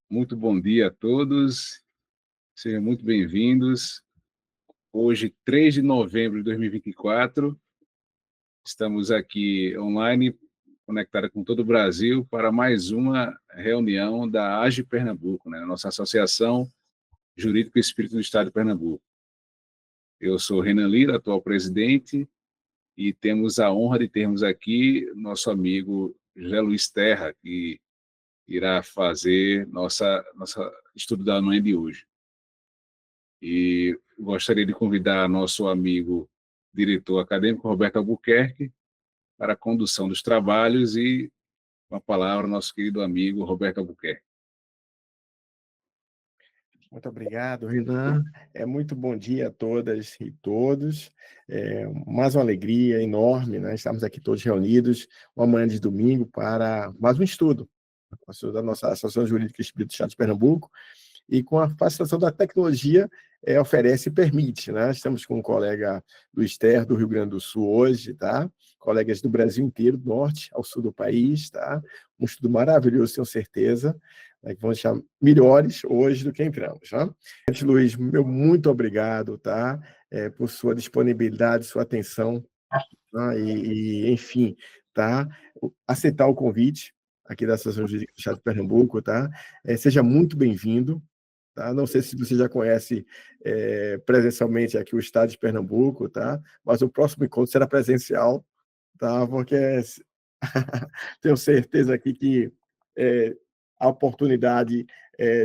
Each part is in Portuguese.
Muito bom dia a todos, sejam muito bem-vindos. Hoje, 3 de novembro de 2024, estamos aqui online, conectada com todo o Brasil, para mais uma reunião da AGE Pernambuco, né? Nossa Associação Jurídica Espírita do Estado de Pernambuco. Eu sou Renan Lira, atual presidente, e temos a honra de termos aqui nosso amigo José Luiz Terra, que irá fazer nossa estudo da manhã de hoje. E gostaria de convidar nosso amigo diretor acadêmico, Roberto Albuquerque, para a condução dos trabalhos e, com a palavra, nosso querido amigo Roberto Albuquerque. Muito obrigado, Renan. Muito bom dia a todas e todos. Mais uma alegria enorme, né? Estamos aqui todos reunidos, uma manhã de domingo, para mais um estudo da nossa Associação Jurídica Espírita do Estado de Pernambuco, e com a facilitação da tecnologia, oferece e permite, né? Estamos com o colega Luiz Ter, do Rio Grande do Sul, hoje, tá? Colegas do Brasil inteiro, do norte ao sul do país, tá? Um estudo maravilhoso, tenho certeza, né, que vão deixar melhores hoje do que entramos, tá? Luiz, meu muito obrigado, tá? Por sua disponibilidade, sua atenção, tá? Enfim, tá? Aceitar o convite aqui da Associação Jurídica do Estado de Pernambuco, tá? Seja muito bem-vindo. Tá? Não sei se você já conhece presencialmente aqui o estado de Pernambuco, tá? Mas o próximo encontro será presencial, tá? Porque tenho certeza aqui que a oportunidade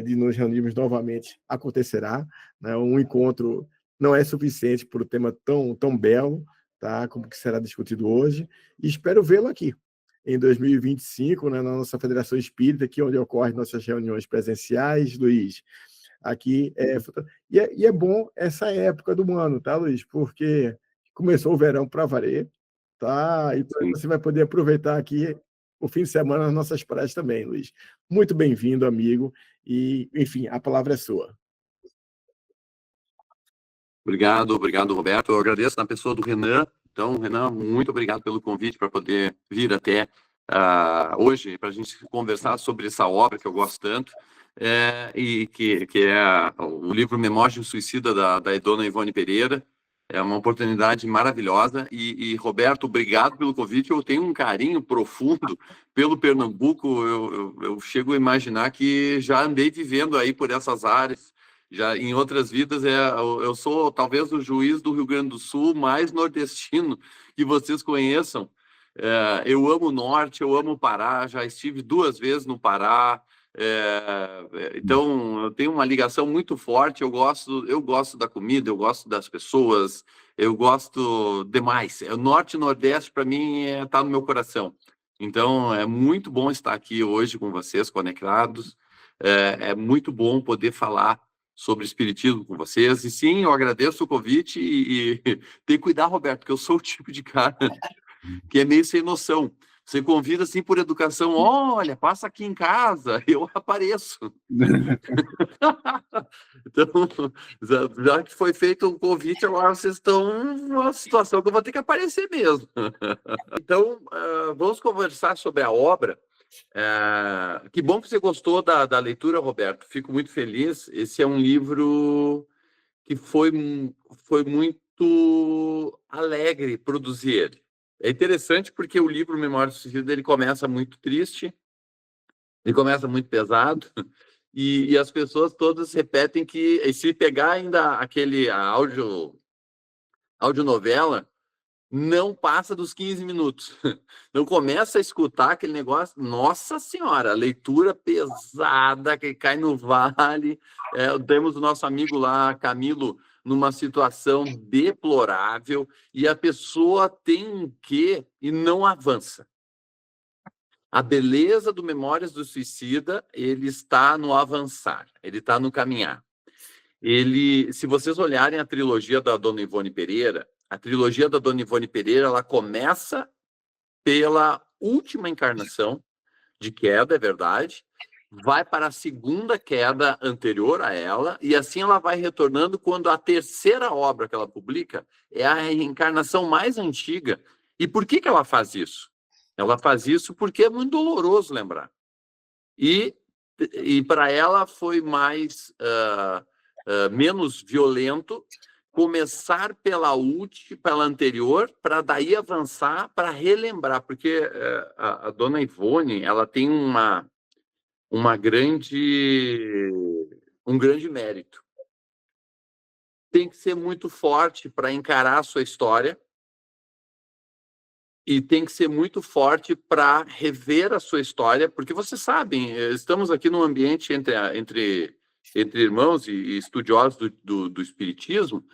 de nos reunirmos novamente acontecerá, né? Um encontro não é suficiente para o tema tão belo, tá? Como que será discutido hoje, e espero vê-lo aqui em 2025, né, na nossa Federação Espírita, aqui onde ocorrem nossas reuniões presenciais, Luiz. Aqui é bom essa época do ano, tá, Luiz? Porque começou o verão para valer, tá? E você vai poder aproveitar aqui o fim de semana nas nossas praias também, Luiz. Muito bem-vindo, amigo. E, enfim, a palavra é sua. Obrigado, Roberto. Eu agradeço na pessoa do Renan. Então, Renan, muito obrigado pelo convite para poder vir até hoje para a gente conversar sobre essa obra que eu gosto tanto, e que é o livro Memórias de um Suicida, da dona Ivone Pereira. É uma oportunidade maravilhosa. E, Roberto, obrigado pelo convite. Eu tenho um carinho profundo pelo Pernambuco. Eu chego a imaginar que já andei vivendo aí por essas áreas. Já em outras vidas, eu sou talvez o juiz do Rio Grande do Sul mais nordestino que vocês conheçam. Eu amo o norte, eu amo o Pará, já estive 2 vezes no Pará. Então, eu tenho uma ligação muito forte. Eu gosto da comida, eu gosto das pessoas, eu gosto demais. O norte e nordeste, para mim, está no meu coração. Então, é muito bom estar aqui hoje com vocês, conectados. É muito bom poder falar sobre espiritismo com vocês. E sim, eu agradeço o convite e tem que cuidar, Roberto, porque eu sou o tipo de cara que é meio sem noção. Você convida assim por educação, olha, passa aqui em casa, eu apareço. Então, já que foi feito um convite, agora vocês estão numa situação que eu vou ter que aparecer mesmo. Então, vamos conversar sobre a obra. Que bom que você gostou da leitura, Roberto. Fico muito feliz. Esse é um livro que foi muito alegre produzir ele. É interessante porque o livro Memórias do Suicida ele começa muito triste, ele começa muito pesado, e as pessoas todas repetem que, e se pegar ainda audionovela, não passa dos 15 minutos. Não começa a escutar aquele negócio. Nossa Senhora, leitura pesada que cai no vale. Temos o nosso amigo lá, Camilo, numa situação deplorável e a pessoa tem um quê e não avança. A beleza do Memórias do Suicida, ele está no avançar, ele está no caminhar. Se vocês olharem a trilogia da Dona Ivone Pereira, a trilogia da Dona Ivone Pereira, ela começa pela última encarnação de queda, é verdade, vai para a segunda queda anterior a ela, e assim ela vai retornando quando a terceira obra que ela publica é a reencarnação mais antiga. E por que ela faz isso? Ela faz isso porque é muito doloroso lembrar. E E para ela foi mais menos violento começar pela anterior, para daí avançar, para relembrar, porque a dona Ivone, ela tem um grande mérito. Tem que ser muito forte para encarar a sua história e tem que ser muito forte para rever a sua história, porque vocês sabem, estamos aqui num ambiente entre irmãos e estudiosos do espiritismo.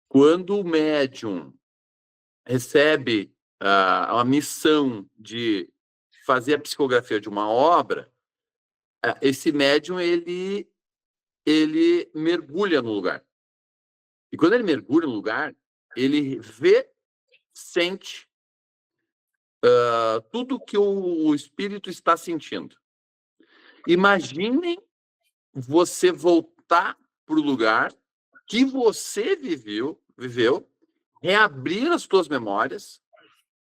Quando o médium recebe a missão de fazer a psicografia de uma obra, esse médium ele mergulha no lugar. E quando ele mergulha no lugar, ele vê, sente tudo que o espírito está sentindo. Imaginem você voltar para o lugar que você viveu, reabrir as suas memórias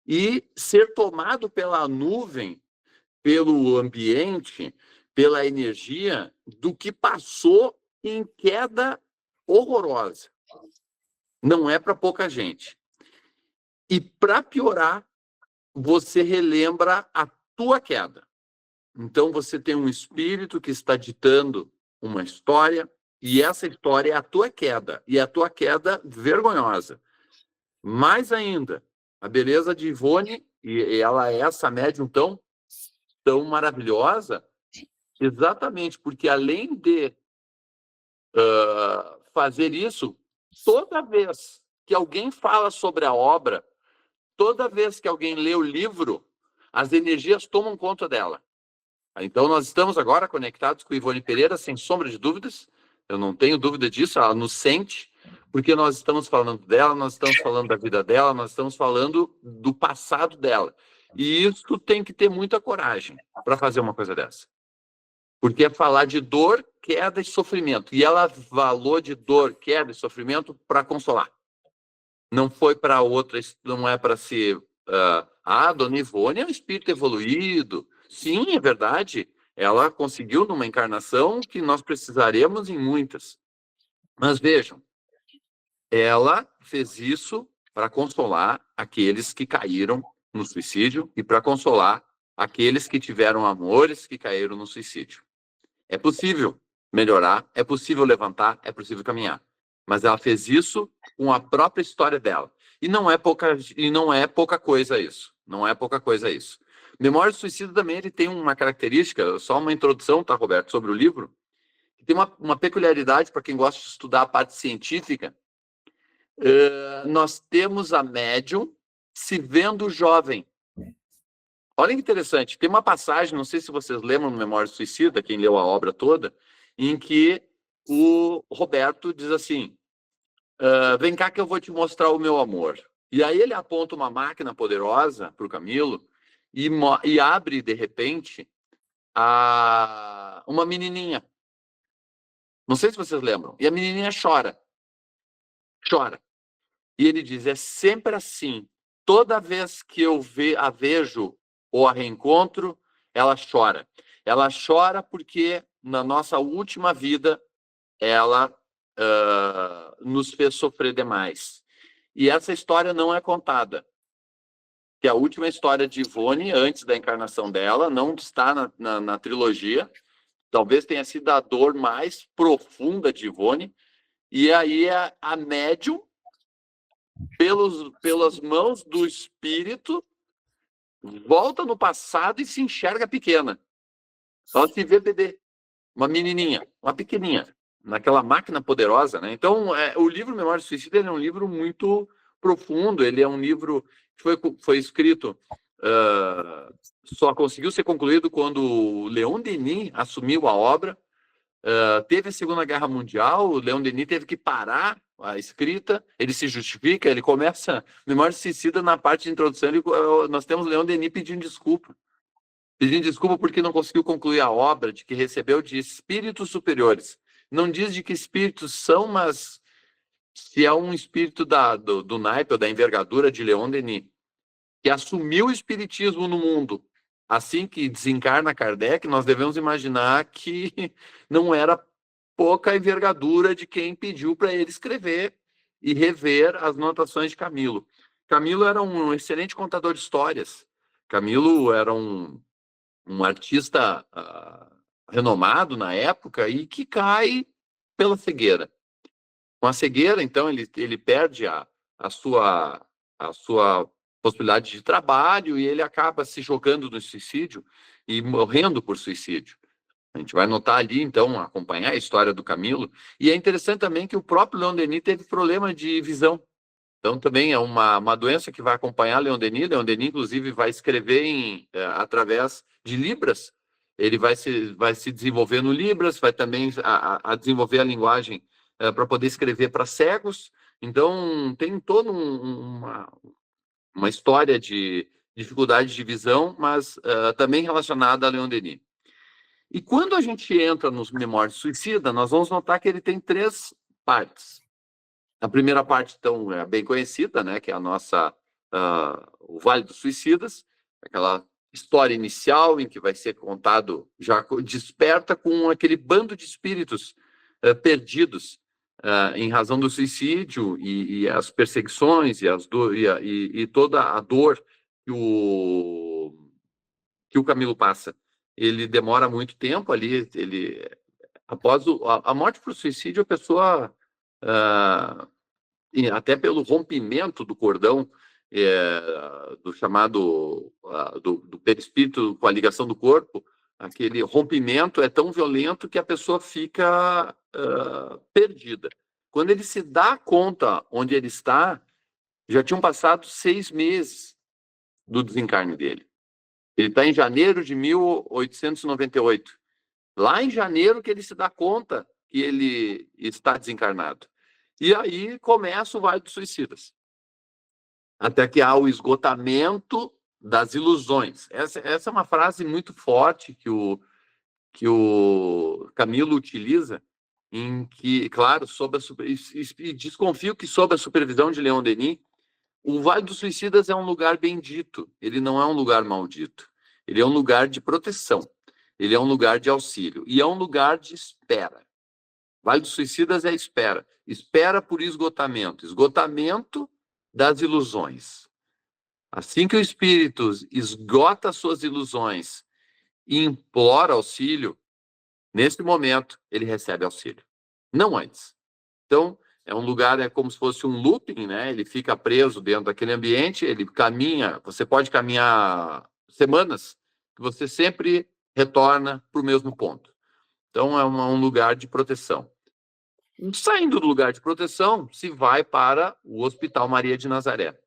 e ser tomado pela nuvem, pelo ambiente, pela energia do que passou em queda horrorosa. Não é para pouca gente. E para piorar, você relembra a tua queda. Então você tem um espírito que está ditando uma história, e essa história é a tua queda, e a tua queda vergonhosa. Mais ainda, a beleza de Ivone, e ela é essa médium tão maravilhosa, exatamente porque além de fazer isso, toda vez que alguém fala sobre a obra, toda vez que alguém lê o livro, as energias tomam conta dela. Então, nós estamos agora conectados com Ivone Pereira, sem sombra de dúvidas. Eu não tenho dúvida disso, ela nos sente, porque nós estamos falando dela, nós estamos falando da vida dela, nós estamos falando do passado dela. E isso tem que ter muita coragem para fazer uma coisa dessa. Porque é falar de dor, queda e sofrimento. E ela falou de dor, queda e sofrimento para consolar. Não foi para outra, não é para ser... Dona Ivone é um espírito evoluído. Sim, é verdade. Ela conseguiu numa encarnação que nós precisaremos em muitas. Mas vejam, ela fez isso para consolar aqueles que caíram no suicídio e para consolar aqueles que tiveram amores que caíram no suicídio. É possível melhorar, é possível levantar, é possível caminhar. Mas ela fez isso com a própria história dela. E não é pouca coisa isso. Não é pouca coisa isso. Memória do Suicida também ele tem uma característica, só uma introdução, tá, Roberto, sobre o livro, que tem uma peculiaridade para quem gosta de estudar a parte científica. Nós temos a médium se vendo jovem. Olha que interessante, tem uma passagem, não sei se vocês lembram no Memória do Suicida, quem leu a obra toda, em que o Roberto diz assim, vem cá que eu vou te mostrar o meu amor. E aí ele aponta uma máquina poderosa para o Camilo e abre, de repente, uma menininha. Não sei se vocês lembram. E a menininha chora. Chora. E ele diz, é sempre assim. Toda vez que eu a vejo ou a reencontro, ela chora. Ela chora porque na nossa última vida ela nos fez sofrer demais. E essa história não é contada. Que a última história de Ivone, antes da encarnação dela, não está na trilogia. Talvez tenha sido a dor mais profunda de Ivone. E aí a médium, pelas mãos do espírito, volta no passado e se enxerga pequena. Ela se vê bebê, uma menininha, uma pequenininha, naquela máquina poderosa, né? Então, o livro Memória do Suicida é um livro muito profundo, ele é um livro que foi escrito, só conseguiu ser concluído quando o Leon Denis assumiu a obra. Teve a Segunda Guerra Mundial, o Leon Denis teve que parar a escrita, ele se justifica, ele começa Memória do Suicida na parte de introdução, nós temos o Leon Denis pedindo desculpa porque não conseguiu concluir a obra, de que recebeu de espíritos superiores. Não diz de que espíritos são, mas se é um espírito do naipe ou da envergadura de Leon Denis, que assumiu o espiritismo no mundo assim que desencarna Kardec, nós devemos imaginar que não era pouca envergadura de quem pediu para ele escrever e rever as anotações de Camilo. Camilo era um excelente contador de histórias. Camilo era um artista renomado na época e que cai pela cegueira. Com a cegueira, então, ele perde a sua possibilidade de trabalho e ele acaba se jogando no suicídio e morrendo por suicídio. A gente vai notar ali, então, acompanhar a história do Camilo. E é interessante também que o próprio Leon Denis teve problema de visão. Então, também é uma doença que vai acompanhar Leon Denis. Leon Denis, inclusive, vai escrever através de Libras. Ele vai se desenvolver no Libras, vai também a desenvolver a linguagem para poder escrever para cegos. Então, tem toda uma história de dificuldade de visão, mas também relacionada a Leon Denis. E quando a gente entra nos Memórias Suicida, nós vamos notar que ele tem 3 partes. A primeira parte, então, é bem conhecida, né, que é a nossa, o Vale dos Suicidas, aquela história inicial em que vai ser contado, já desperta com aquele bando de espíritos perdidos em razão do suicídio e as perseguições e toda a dor que o Camilo passa. Ele demora muito tempo ali, após a morte por suicídio, a pessoa, até pelo rompimento do cordão, do chamado, do perispírito com a ligação do corpo, aquele rompimento é tão violento que a pessoa fica perdida. Quando ele se dá conta onde ele está, já tinham passado 6 meses do desencarne dele. Ele está em janeiro de 1898. Lá em janeiro que ele se dá conta que ele está desencarnado. E aí começa o Vale dos Suicidas. Até que há o esgotamento das ilusões. Essa é uma frase muito forte que o Camilo utiliza, em que, claro, e desconfio que sob a supervisão de Leon Denis, o Vale dos Suicidas é um lugar bendito, ele não é um lugar maldito. Ele é um lugar de proteção, ele é um lugar de auxílio e é um lugar de espera. Vale dos Suicidas é espera. Espera por esgotamento, esgotamento das ilusões. Assim que o espírito esgota suas ilusões e implora auxílio, nesse momento ele recebe auxílio, não antes. Então, é um lugar, é como se fosse um looping, né? Ele fica preso dentro daquele ambiente, ele caminha, você pode caminhar semanas, que você sempre retorna para o mesmo ponto. Então, é um lugar de proteção. Saindo do lugar de proteção, se vai para o Hospital Maria de Nazaré.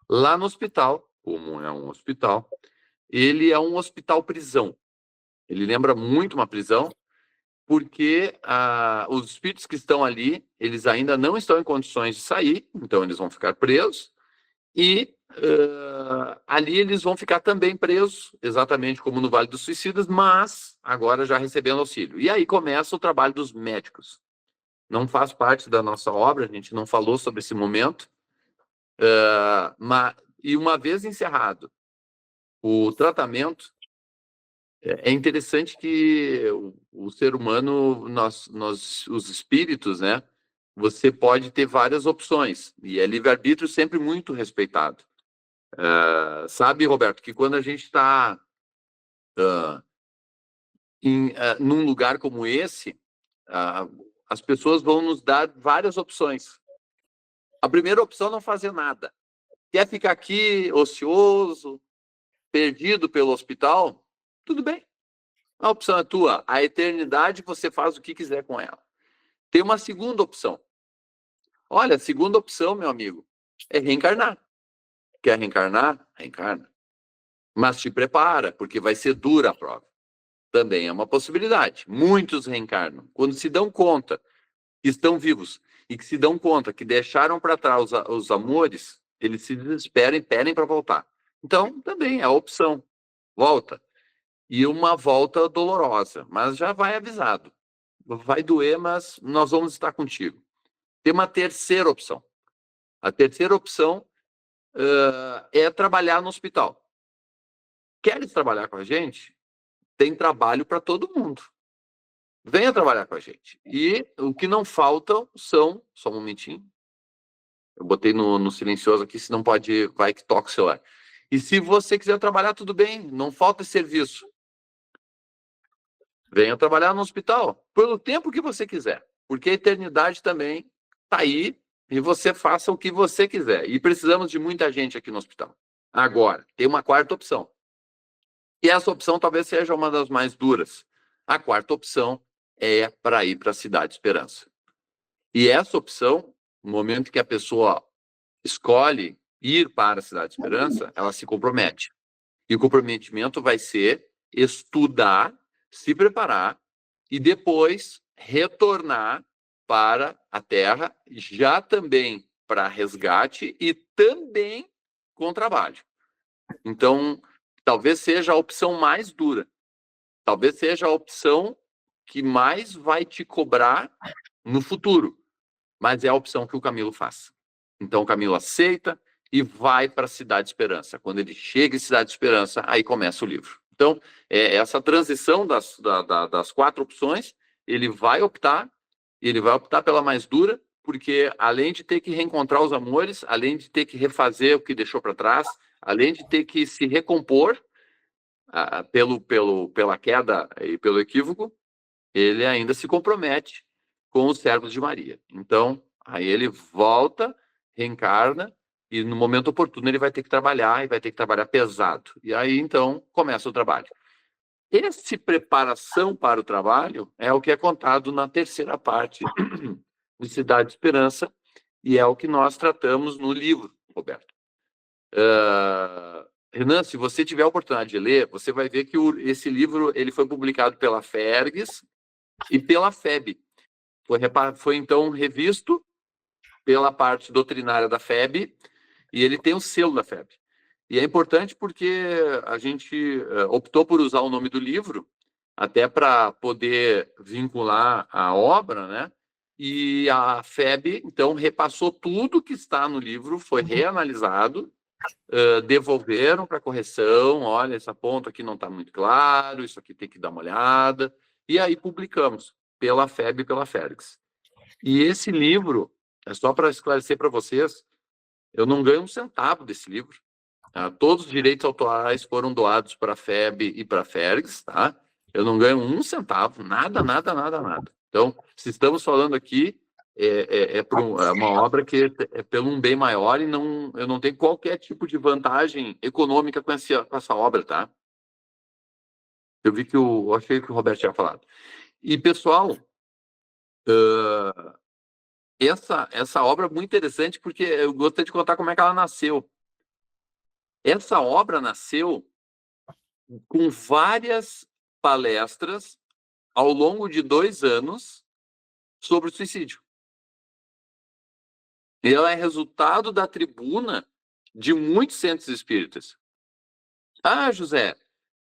Lá no hospital, como é um hospital, ele é um hospital-prisão. Ele lembra muito uma prisão, porque os espíritos que estão ali, eles ainda não estão em condições de sair, então eles vão ficar presos, e ali eles vão ficar também presos, exatamente como no Vale dos Suicidas, mas agora já recebendo auxílio. E aí começa o trabalho dos médicos. Não faz parte da nossa obra, a gente não falou sobre esse momento, e uma vez encerrado o tratamento, é interessante que o ser humano, nós, os espíritos, né? Você pode ter várias opções, e é livre-arbítrio sempre muito respeitado. Sabe, Roberto, que quando a gente está num lugar como esse, as pessoas vão nos dar várias opções. A primeira opção é não fazer nada. Quer ficar aqui ocioso, perdido pelo hospital? Tudo bem. A opção é tua. A eternidade você faz o que quiser com ela. Tem uma segunda opção. Olha, a segunda opção, meu amigo, é reencarnar. Quer reencarnar? Reencarna. Mas te prepara, porque vai ser dura a prova. Também é uma possibilidade. Muitos reencarnam. Quando se dão conta que estão vivos e que se dão conta que deixaram para trás os amores, eles se desesperam e pedem para voltar. Então, também é a opção. Volta. E uma volta dolorosa, mas já vai avisado. Vai doer, mas nós vamos estar contigo. Tem uma terceira opção. A terceira opção é trabalhar no hospital. queres trabalhar com a gente? Tem trabalho para todo mundo. Venha trabalhar com a gente. E o que não falta são... Só um momentinho. Eu botei no silencioso aqui, se não pode, vai que toca o celular. E se você quiser trabalhar, tudo bem, não falta serviço. Venha trabalhar no hospital, pelo tempo que você quiser. Porque a eternidade também está aí e você faça o que você quiser. E precisamos de muita gente aqui no hospital. Agora, tem uma quarta opção. E essa opção talvez seja uma das mais duras. A quarta opção é para ir para a Cidade Esperança. E essa opção, no momento que a pessoa escolhe ir para a Cidade Esperança, ela se compromete. E o comprometimento vai ser estudar, se preparar e depois retornar para a Terra, já também para resgate e também com trabalho. Então, talvez seja a opção mais dura. Talvez seja a opção que mais vai te cobrar no futuro. Mas é a opção que o Camilo faz. Então, o Camilo aceita e vai para a Cidade Esperança. Quando ele chega em Cidade Esperança, aí começa o livro. Então, essa transição das 4 opções, ele vai optar pela mais dura, porque além de ter que reencontrar os amores, além de ter que refazer o que deixou para trás, além de ter que se recompor pela queda e pelo equívoco, ele ainda se compromete com os servos de Maria. Então, aí ele volta, reencarna, e no momento oportuno ele vai ter que trabalhar, e vai ter que trabalhar pesado. E aí, então, começa o trabalho. Essa preparação para o trabalho é o que é contado na terceira parte de Cidade de Esperança, e é o que nós tratamos no livro, Roberto. Renan, se você tiver a oportunidade de ler, você vai ver que esse livro ele foi publicado pela Fergs e pela FEB. Foi então revisto pela parte doutrinária da FEB e ele tem o selo da FEB. E é importante porque a gente optou por usar o nome do livro até para poder vincular a obra, né? E a FEB, então, repassou tudo que está no livro, foi reanalisado, devolveram para correção, olha, essa ponta aqui não está muito claro, isso aqui tem que dar uma olhada, e aí publicamos pela FEB e pela Fergs. E esse livro, é só para esclarecer para vocês, eu não ganho um centavo desse livro. Tá? Todos os direitos autorais foram doados para a FEB e para a Fergs, tá? Eu não ganho um centavo, nada. Então, se estamos falando aqui, é uma obra que é pelo um bem maior e eu não tenho qualquer tipo de vantagem econômica com essa obra, tá? Eu achei que o Roberto tinha falado. E, pessoal, essa obra é muito interessante porque eu gostaria de contar como é que ela nasceu. Essa obra nasceu com várias palestras ao longo de 2 anos sobre o suicídio. Ela é resultado da tribuna de muitos centros espíritas. Ah, José,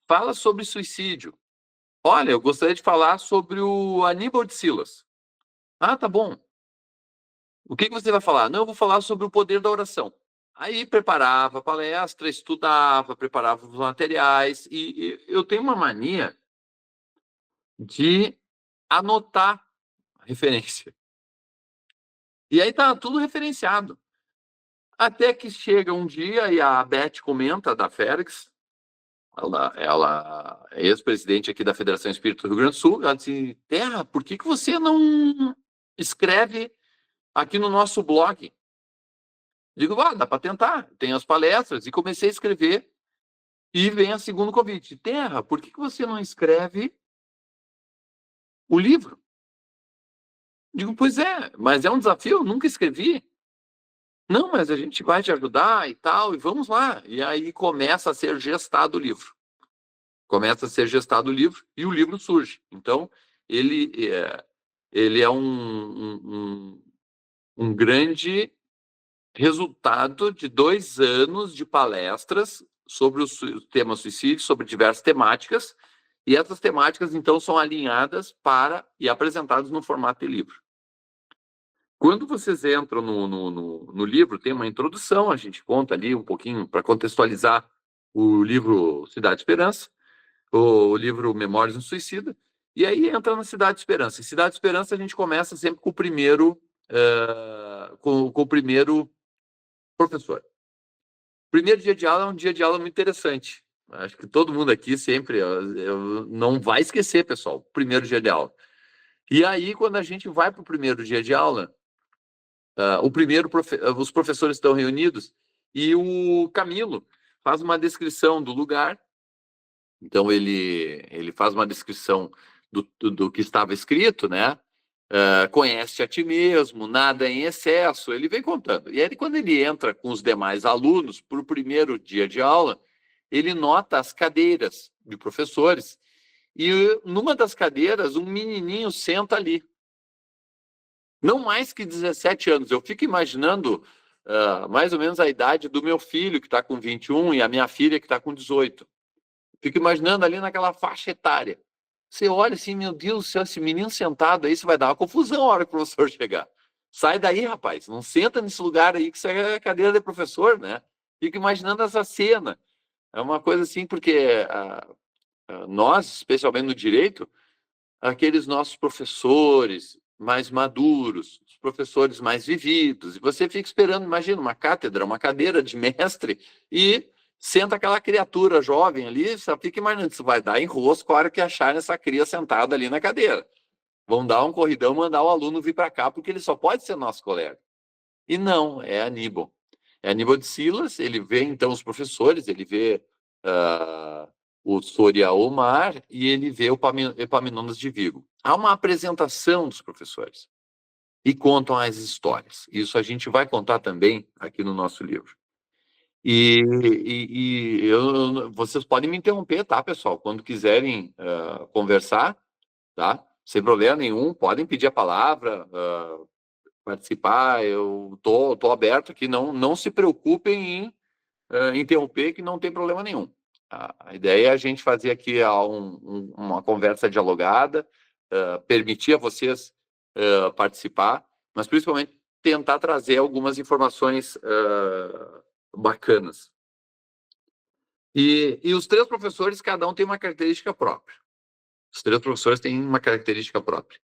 fala sobre suicídio. Olha, eu gostaria de falar sobre o Aníbal de Silas. Ah, tá bom. O que você vai falar? Não, eu vou falar sobre o poder da oração. Aí preparava a palestra, estudava, preparava os materiais. E eu tenho uma mania de anotar a referência. E aí tá tudo referenciado. Até que chega um dia e a Beth comenta da Fergs, ela é ex-presidente aqui da Federação Espírita do Rio Grande do Sul, ela disse, Terra, por que você não escreve aqui no nosso blog? Digo, dá para tentar, tem as palestras, e comecei a escrever, e vem a segundo convite, Terra, por que você não escreve o livro? Digo, pois é, mas é um desafio, eu nunca escrevi. Não, mas a gente vai te ajudar e tal, e vamos lá. E aí começa a ser gestado o livro. Começa a ser gestado o livro e o livro surge. Então, ele é um grande resultado de 2 anos de palestras sobre o tema suicídio, sobre diversas temáticas, e essas temáticas, então, são alinhadas e apresentadas no formato de livro. Quando vocês entram no livro, tem uma introdução, a gente conta ali um pouquinho para contextualizar o livro Cidade de Esperança, o livro Memórias do Suicida, e aí entra na Cidade de Esperança. Em Cidade de Esperança a gente começa sempre com o primeiro, com o primeiro professor. O primeiro dia de aula é um dia de aula muito interessante. Acho que todo mundo aqui sempre não vai esquecer, pessoal, o primeiro dia de aula. E aí, quando a gente vai para o primeiro dia de aula, os professores estão reunidos e o Camilo faz uma descrição do lugar. Então, ele faz uma descrição do que estava escrito, né? Conhece a ti mesmo, nada em excesso, ele vem contando. E aí, quando ele entra com os demais alunos para o primeiro dia de aula, ele nota as cadeiras de professores e numa das cadeiras um menininho senta ali. Não mais que 17 anos. Eu fico imaginando mais ou menos a idade do meu filho, que está com 21, e a minha filha, que está com 18. Fico imaginando ali naquela faixa etária. Você olha assim, meu Deus do céu, esse menino sentado aí, você vai dar uma confusão a hora que o professor chegar. Sai daí, rapaz, não senta nesse lugar aí, que isso é cadeira de professor, né? Fico imaginando essa cena. É uma coisa assim, porque nós, especialmente no direito, aqueles nossos professores mais maduros, os professores mais vividos, e você fica esperando, imagina, uma cátedra, uma cadeira de mestre, e senta aquela criatura jovem ali, você fica imaginando, isso vai dar enrosco a hora que acharem essa cria sentada ali na cadeira. Vão dar um corridão, mandar o aluno vir para cá, porque ele só pode ser nosso colega. E não, é Aníbal. É Aníbal de Silas, ele vê então os professores, ele vê o Soria Omar e ele vê o Epaminondas de Vigo. Há uma apresentação dos professores e contam as histórias. Isso a gente vai contar também aqui no nosso livro. Vocês podem me interromper, tá, pessoal? Quando quiserem conversar, tá? Sem problema nenhum, podem pedir a palavra, participar. Eu tô aberto aqui, não se preocupem em interromper, que não tem problema nenhum. A ideia é a gente fazer aqui uma conversa dialogada, permitir a vocês participar, mas principalmente tentar trazer algumas informações bacanas. E os três professores, cada um tem uma característica própria. Os três professores têm uma característica própria.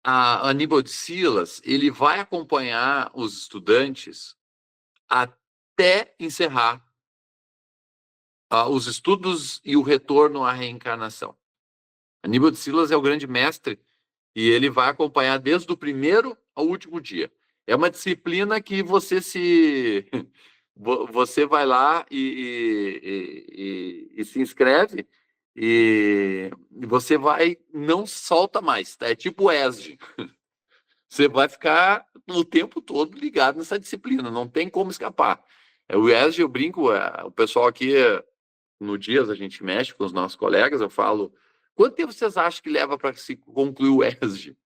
A Aníbal de Silas, ele vai acompanhar os estudantes até encerrar os estudos e o retorno à reencarnação. Aníbal de Silas é o grande mestre e ele vai acompanhar desde o primeiro ao último dia. É uma disciplina que você vai lá e se inscreve e você não solta mais, tá? É tipo o ESG. Você vai ficar o tempo todo ligado nessa disciplina, não tem como escapar. O ESG, eu brinco, o pessoal aqui, no Dias, a gente mexe com os nossos colegas, eu falo, quanto tempo vocês acham que leva para se concluir o ESG?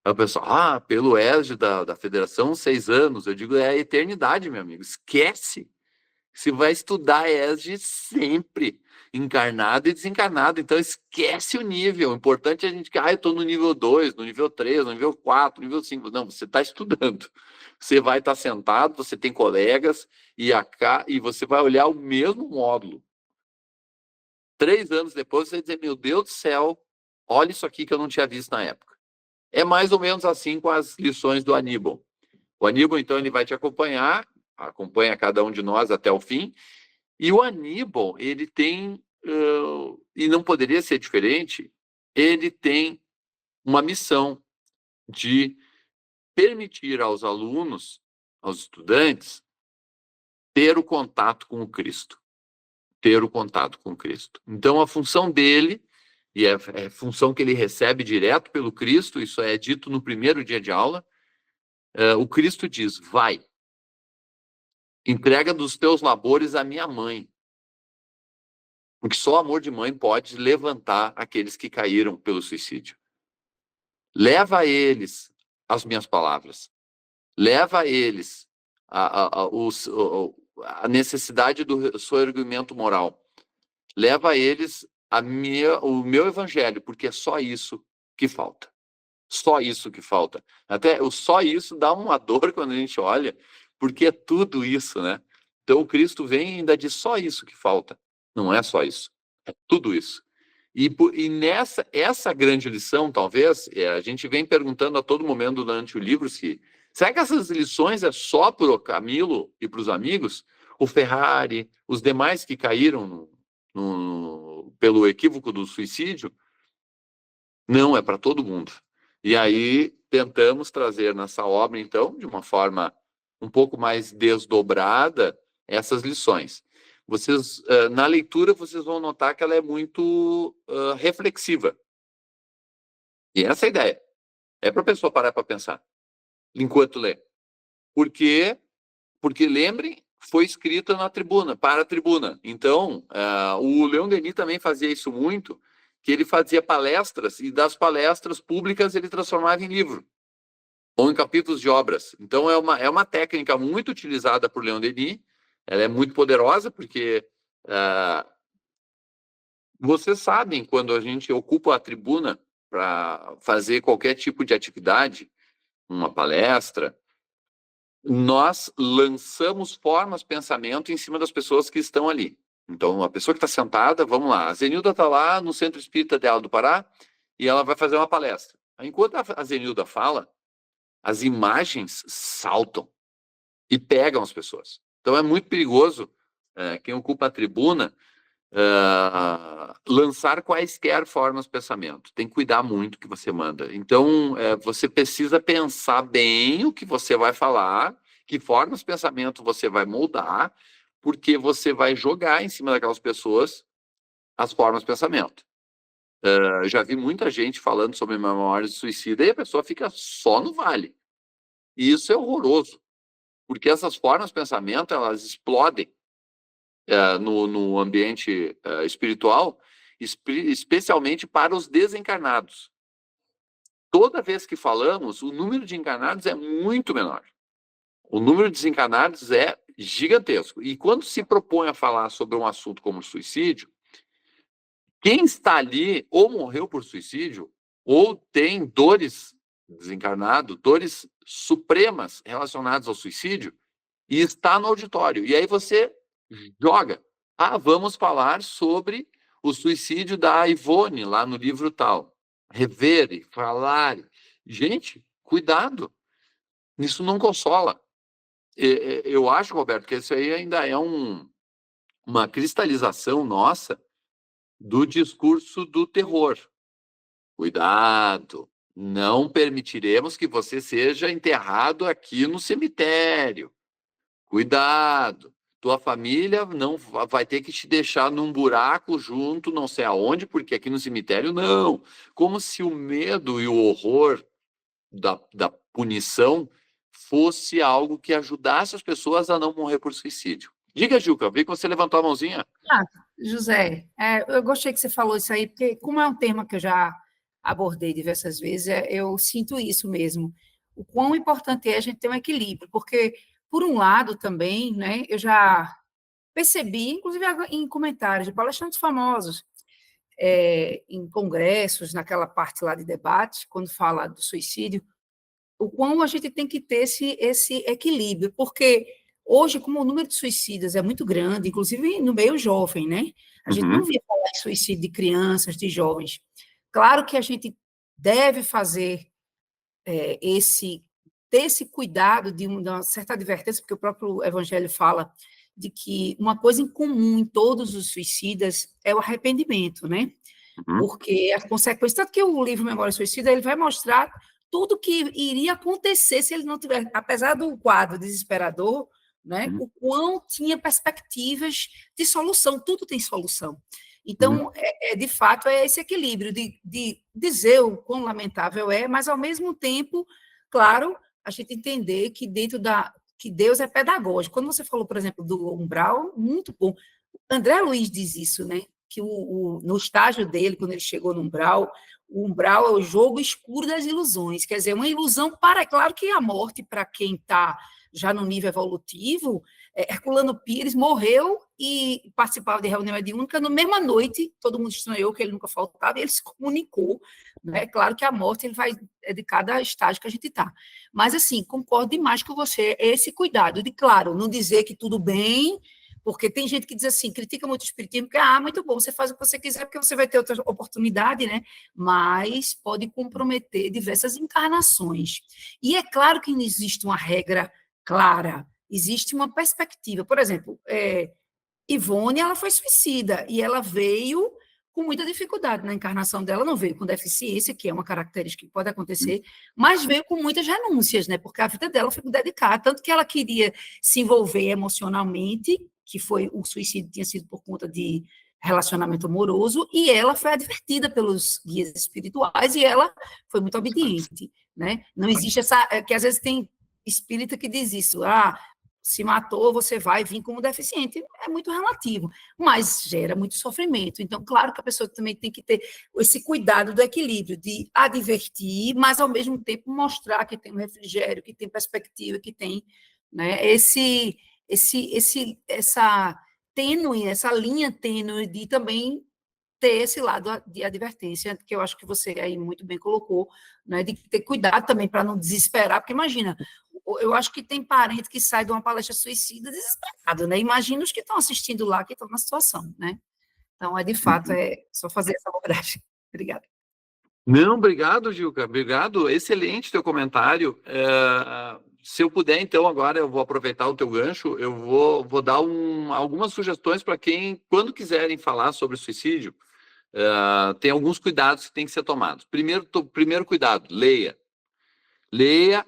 Aí o pessoal, pelo ESG da Federação, 6 anos. Eu digo, é a eternidade, meu amigo, esquece. Você vai estudar ESG sempre, encarnado e desencarnado. Então, esquece o nível. O importante é a gente que, eu estou no nível 2, no nível 3, no nível 4, no nível 5. Não, você está estudando. Você vai estar sentado, você tem colegas, e você vai olhar o mesmo módulo. 3 anos depois, você vai dizer, meu Deus do céu, olha isso aqui que eu não tinha visto na época. É mais ou menos assim com as lições do Aníbal. O Aníbal, então, ele vai te acompanha cada um de nós até o fim, e o Aníbal, ele tem, e não poderia ser diferente, ele tem uma missão de permitir aos alunos, aos estudantes, ter o contato com o Cristo. Ter o contato com o Cristo. Então, a função dele, e é função que ele recebe direto pelo Cristo, isso é dito no primeiro dia de aula, o Cristo diz, vai, entrega dos teus labores à minha mãe. Porque só o amor de mãe pode levantar aqueles que caíram pelo suicídio. Leva a eles as minhas palavras. Leva a eles a necessidade do seu argumento moral. Leva a eles o meu evangelho, porque é só isso que falta. Só isso que falta. Até só isso dá uma dor quando a gente olha, porque é tudo isso, né? Então, o Cristo vem e ainda diz só isso que falta. Não é só isso. É tudo isso. E nessa essa grande lição, talvez, a gente vem perguntando a todo momento durante o livro se será que essas lições é só para o Camilo e para os amigos? O Ferrari, os demais que caíram pelo equívoco do suicídio? Não, é para todo mundo. E aí tentamos trazer nessa obra, então, de uma forma um pouco mais desdobrada, essas lições. Vocês, na leitura, vocês vão notar que ela é muito reflexiva. E essa é a ideia. É para a pessoa parar para pensar enquanto lê. Porque lembrem, foi escrita na tribuna, para a tribuna. Então, o Leon Denis também fazia isso muito, que ele fazia palestras, e das palestras públicas ele transformava em livro, ou em capítulos de obras. Então, é uma técnica muito utilizada por Leon Denis, ela é muito poderosa, porque vocês sabem, quando a gente ocupa a tribuna para fazer qualquer tipo de atividade, uma palestra, nós lançamos formas, pensamento em cima das pessoas que estão ali. Então, a pessoa que está sentada, vamos lá, a Zenilda está lá no Centro Espírita de Alto do Pará e ela vai fazer uma palestra. Enquanto a Zenilda fala, as imagens saltam e pegam as pessoas. Então, é muito perigoso quem ocupa a tribuna lançar quaisquer formas de pensamento. Tem que cuidar muito que você manda. Então, você precisa pensar bem o que você vai falar, que formas de pensamento você vai moldar, porque você vai jogar em cima daquelas pessoas as formas de pensamento. Já vi muita gente falando sobre memórias de suicida e a pessoa fica só no vale. E isso é horroroso, porque essas formas de pensamento, elas explodem no ambiente espiritual, especialmente para os desencarnados. Toda vez que falamos, o número de encarnados é muito menor. O número de desencarnados é gigantesco. E quando se propõe a falar sobre um assunto como suicídio, quem está ali ou morreu por suicídio, ou tem dores desencarnado, dores supremas relacionadas ao suicídio, e está no auditório. E aí você joga. Vamos falar sobre o suicídio da Ivone, lá no livro tal. Rever, falar. Gente, cuidado. Isso não consola. Eu acho, Roberto, que isso aí ainda é uma cristalização nossa do discurso do terror. Cuidado. Não permitiremos que você seja enterrado aqui no cemitério. Cuidado. Tua família não vai ter que te deixar num buraco junto, não sei aonde, porque aqui no cemitério não. Como se o medo e o horror da punição fosse algo que ajudasse as pessoas a não morrer por suicídio. Diga, Juca, vi que você levantou a mãozinha. José, eu gostei que você falou isso aí, porque como é um tema que eu já abordei diversas vezes, eu sinto isso mesmo. O quão importante é a gente ter um equilíbrio, porque por um lado também, né, eu já percebi, inclusive em comentários de palestrantes famosos, em congressos, naquela parte lá de debate, quando fala do suicídio, o quão a gente tem que ter esse equilíbrio, porque hoje, como o número de suicidas é muito grande, inclusive no meio jovem, né? A gente não via falar de suicídio de crianças, de jovens. Claro que a gente deve fazer ter esse cuidado de uma certa advertência, porque o próprio Evangelho fala de que uma coisa em comum em todos os suicidas é o arrependimento, né? Porque a consequência, tanto que o livro Memória Suicida, ele vai mostrar tudo que iria acontecer se ele não tivesse, apesar do quadro desesperador, né, o quão tinha perspectivas de solução, tudo tem solução. Então, de fato, é esse equilíbrio de dizer o quão lamentável mas, ao mesmo tempo, claro, a gente entender que que Deus é pedagógico. Quando você falou, por exemplo, do umbral, muito bom. André Luiz diz isso, né? Que no estágio dele, quando ele chegou no umbral, o umbral é o jogo escuro das ilusões. Quer dizer, uma ilusão claro que a morte, para quem está já no nível evolutivo, Herculano Pires morreu e participava de reunião mediúnica. Na mesma noite, todo mundo estranhou que ele nunca faltava, e ele se comunicou. Né? Claro que a morte é de cada estágio que a gente está. Mas, assim, concordo demais com você, esse cuidado de, claro, não dizer que tudo bem, porque tem gente que diz assim, critica muito o espiritismo, que, muito bom, você faz o que você quiser, porque você vai ter outra oportunidade, né? Mas pode comprometer diversas encarnações. E é claro que não existe uma regra clara, existe uma perspectiva. Por exemplo, Ivone, ela foi suicida, e ela veio com muita dificuldade na encarnação dela, não veio com deficiência, que é uma característica que pode acontecer, mas veio com muitas renúncias, né? Porque a vida dela foi dedicada, tanto que ela queria se envolver emocionalmente, que foi o suicídio tinha sido por conta de relacionamento amoroso, e ela foi advertida pelos guias espirituais, e ela foi muito obediente, né? Não existe essa, que às vezes tem espírita que diz isso, se matou, você vai vir como deficiente. É muito relativo, mas gera muito sofrimento. Então, claro que a pessoa também tem que ter esse cuidado do equilíbrio, de advertir, mas, ao mesmo tempo, mostrar que tem um refrigério, que tem perspectiva, que tem, né, essa linha tênue de também ter esse lado de advertência, que eu acho que você aí muito bem colocou, né, de ter cuidado também para não desesperar, porque imagina, eu acho que tem parente que sai de uma palestra suicida desesperado, né? Imagina os que estão assistindo lá, que estão na situação, né? Então, de fato, é só fazer essa abordagem. Obrigada. Não, obrigado, Gilca. Obrigado. Excelente teu comentário. Se eu puder, então, agora eu vou aproveitar o teu gancho, eu vou dar algumas sugestões para quem, quando quiserem falar sobre suicídio, tem alguns cuidados que têm que ser tomados. Primeiro cuidado, leia. Leia.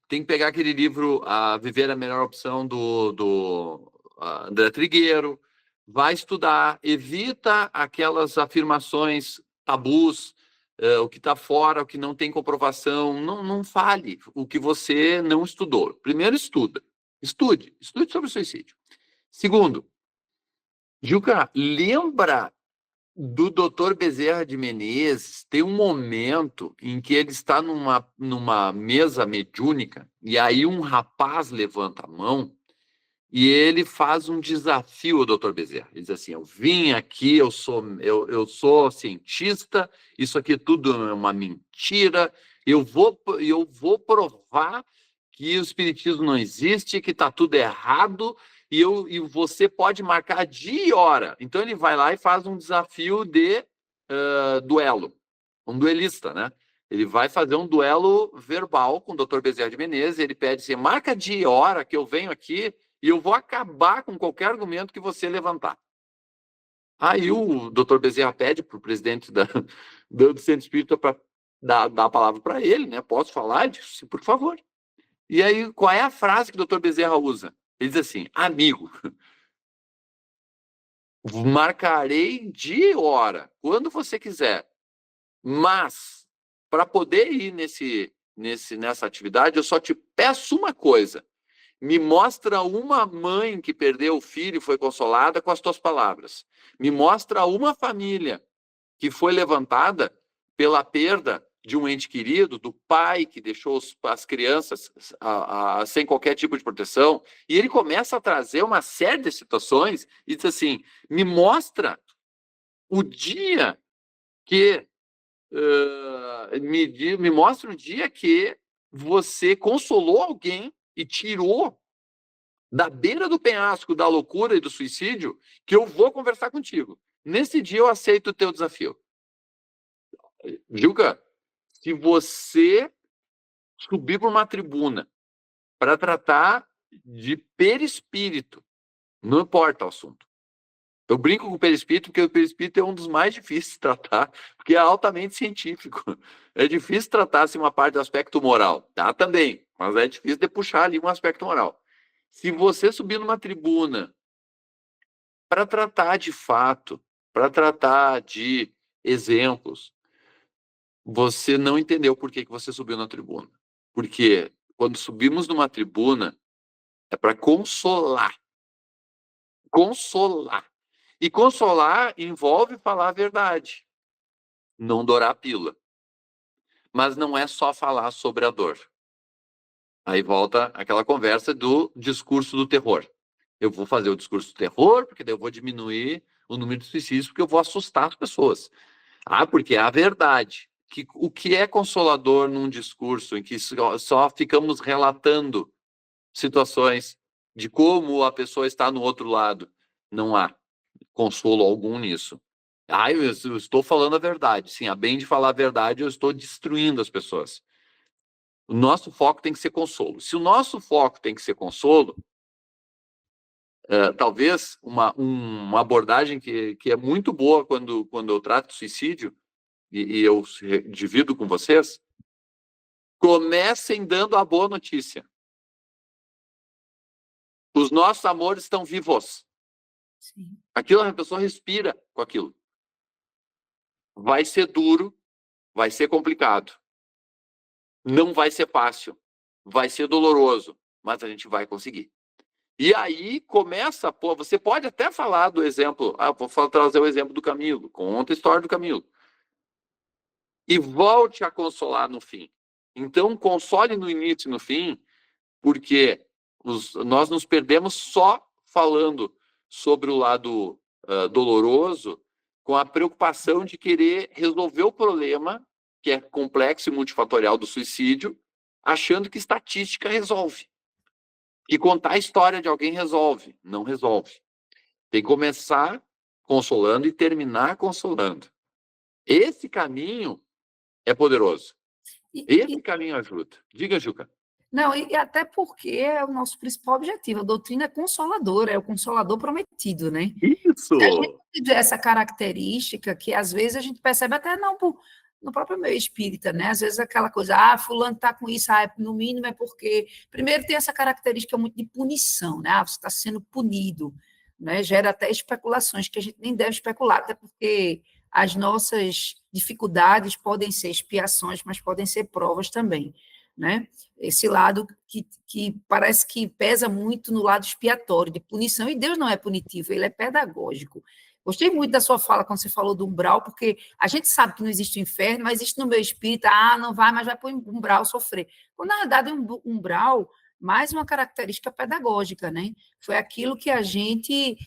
Tem que pegar aquele livro, Viver a Melhor Opção, do André Trigueiro, vai estudar, evita aquelas afirmações tabus, o que está fora, o que não tem comprovação, não fale o que você não estudou. Primeiro, estude sobre o suicídio. Segundo, Gilca, lembra do Dr. Bezerra de Menezes? Tem um momento em que ele está numa mesa mediúnica e aí um rapaz levanta a mão e ele faz um desafio ao Dr. Bezerra. Ele diz assim, eu vim aqui, eu sou cientista, isso aqui tudo é uma mentira, eu vou provar que o espiritismo não existe, que está tudo errado, e você pode marcar dia e hora. Então ele vai lá e faz um desafio de duelo, um duelista, né? Ele vai fazer um duelo verbal com o Dr. Bezerra de Menezes, ele pede assim, marca dia e hora que eu venho aqui e eu vou acabar com qualquer argumento que você levantar. Aí o Dr. Bezerra pede para o presidente do Centro Espírita para dar a palavra para ele, né? Posso falar? Ele disse, por favor. E aí, qual é a frase que o Dr. Bezerra usa? Ele diz assim, amigo, marcarei dia e hora, quando você quiser, mas para poder ir nessa atividade, eu só te peço uma coisa, me mostra uma mãe que perdeu o filho e foi consolada com as tuas palavras, me mostra uma família que foi levantada pela perda de um ente querido, do pai que deixou as crianças sem qualquer tipo de proteção, e ele começa a trazer uma série de situações e diz assim, me mostra o dia que me mostra o dia que você consolou alguém e tirou da beira do penhasco da loucura e do suicídio, que eu vou conversar contigo. Nesse dia eu aceito o teu desafio. Gilca, se você subir para uma tribuna para tratar de perispírito, não importa o assunto. Eu brinco com o perispírito porque o perispírito é um dos mais difíceis de tratar, porque é altamente científico. É difícil tratar assim, uma parte do aspecto moral. Tá também, mas é difícil de puxar ali um aspecto moral. Se você subir numa tribuna para tratar de fato, para tratar de exemplos, você não entendeu por que você subiu na tribuna. Porque quando subimos numa tribuna, é para consolar. Consolar. E consolar envolve falar a verdade. Não dourar a pílula. Mas não é só falar sobre a dor. Aí volta aquela conversa do discurso do terror. Eu vou fazer o discurso do terror, porque daí eu vou diminuir o número de suicídios, porque eu vou assustar as pessoas. Porque é a verdade. O que é consolador num discurso em que só ficamos relatando situações de como a pessoa está no outro lado? Não há consolo algum nisso. Eu estou falando a verdade. Sim, a bem de falar a verdade, eu estou destruindo as pessoas. O nosso foco tem que ser consolo. Se o nosso foco tem que ser consolo, talvez uma abordagem que é muito boa quando eu trato suicídio, e eu divido com vocês, comecem dando a boa notícia. Os nossos amores estão vivos. Sim. Aquilo, a pessoa respira com aquilo. Vai ser duro, vai ser complicado. Não vai ser fácil, vai ser doloroso, mas a gente vai conseguir. E aí começa, você pode até falar do exemplo, vou trazer o exemplo do Camilo, conta a história do Camilo. E volte a consolar no fim. Então, console no início e no fim, porque nós nos perdemos só falando sobre o lado doloroso, com a preocupação de querer resolver o problema, que é complexo e multifatorial do suicídio, achando que estatística resolve. Que contar a história de alguém resolve. Não resolve. Tem que começar consolando e terminar consolando. Esse caminho é poderoso. Esse caminho ajuda. Diga, Juca. Não, e até porque é o nosso principal objetivo. A doutrina é consoladora, é o consolador prometido, né? Isso! Se a gente tiver essa característica, que às vezes a gente percebe até no próprio meio espírita, né? Às vezes aquela coisa, fulano está com isso, no mínimo é porque... Primeiro tem essa característica muito de punição, né? Você está sendo punido, né? Gera até especulações que a gente nem deve especular, até porque as nossas dificuldades podem ser expiações, mas podem ser provas também, né? Esse lado que parece que pesa muito no lado expiatório, de punição, e Deus não é punitivo, ele é pedagógico. Gostei muito da sua fala quando você falou do umbral, porque a gente sabe que não existe o inferno, mas existe no meio espírita, não vai, mas vai para o umbral sofrer. Quando, na verdade, um umbral, mais uma característica pedagógica, né? Foi aquilo que a gente,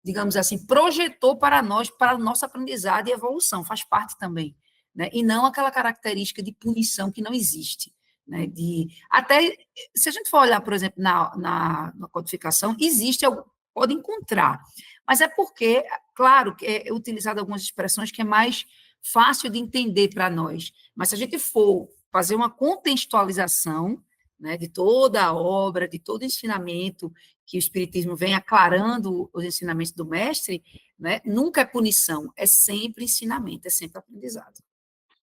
digamos assim, projetou para nós, para a nossa aprendizado e evolução, faz parte também, né? E não aquela característica de punição que não existe. Né? Até, se a gente for olhar, por exemplo, na codificação, existe, pode encontrar, mas é porque, claro, que é utilizado algumas expressões que é mais fácil de entender para nós, mas se a gente for fazer uma contextualização, né, de toda a obra, de todo o ensinamento que o Espiritismo vem aclarando os ensinamentos do mestre, né, nunca é punição, é sempre ensinamento, é sempre aprendizado.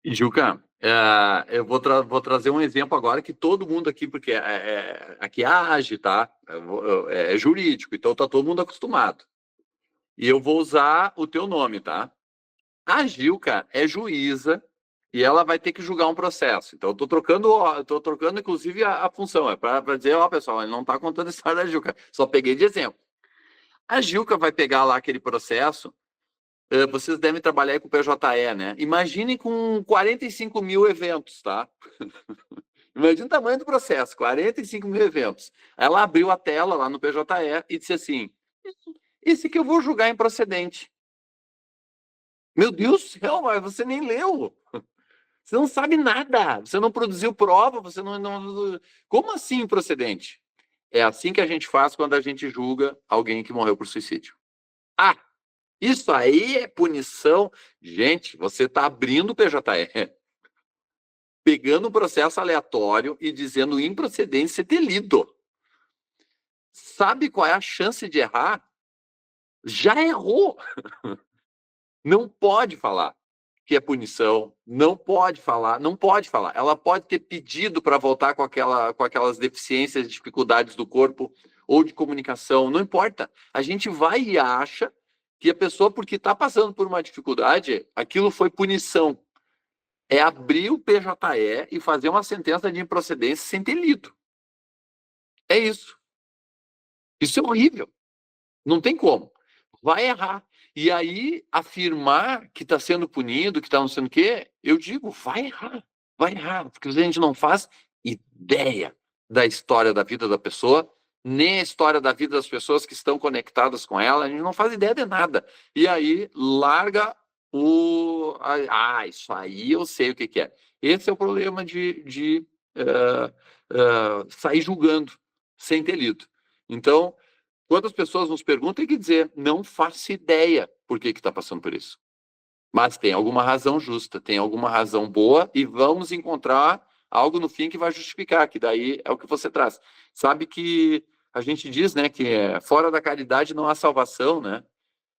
E, Juca, eu vou trazer um exemplo agora que todo mundo aqui, porque aqui é AGE, tá? É jurídico, então tá todo mundo acostumado. E eu vou usar o teu nome, tá? A Gilca é juíza e ela vai ter que julgar um processo. Então, eu tô trocando inclusive, a função. É para dizer, pessoal, ele não está contando a história da Gilca. Só peguei de exemplo. A Gilca vai pegar lá aquele processo. Vocês devem trabalhar aí com o PJE, né? Imaginem com 45 mil eventos, tá? Imagina o tamanho do processo, 45 mil eventos. Ela abriu a tela lá no PJE e disse assim, esse que eu vou julgar improcedente. Meu Deus do céu, mas você nem leu. Você não sabe nada. Você não produziu prova, você não... Como assim improcedente? É assim que a gente faz quando a gente julga alguém que morreu por suicídio. Isso aí é punição. Gente, você está abrindo o PJE, pegando um processo aleatório e dizendo improcedente ser lido. Sabe qual é a chance de errar? Já errou. Não pode falar que é punição, não pode falar. Ela pode ter pedido para voltar com aquelas deficiências, dificuldades do corpo ou de comunicação, não importa. A gente vai e acha que a pessoa, porque está passando por uma dificuldade, aquilo foi punição. É abrir o PJE e fazer uma sentença de improcedência sem ter lido. É isso. Isso é horrível. Não tem como. Vai errar. E aí, afirmar que está sendo punido, que está não sendo o quê, eu digo, vai errar, porque a gente não faz ideia da história da vida da pessoa nem a história da vida das pessoas que estão conectadas com ela, a gente não faz ideia de nada. E aí larga isso aí eu sei o que é. Esse é o problema de sair julgando sem ter lido. Então, quando as pessoas nos perguntam, tem que dizer, não faço ideia por que está passando por isso. Mas tem alguma razão justa, tem alguma razão boa e vamos encontrar algo no fim que vai justificar, que daí é o que você traz. Sabe que a gente diz, né, que fora da caridade não há salvação, né?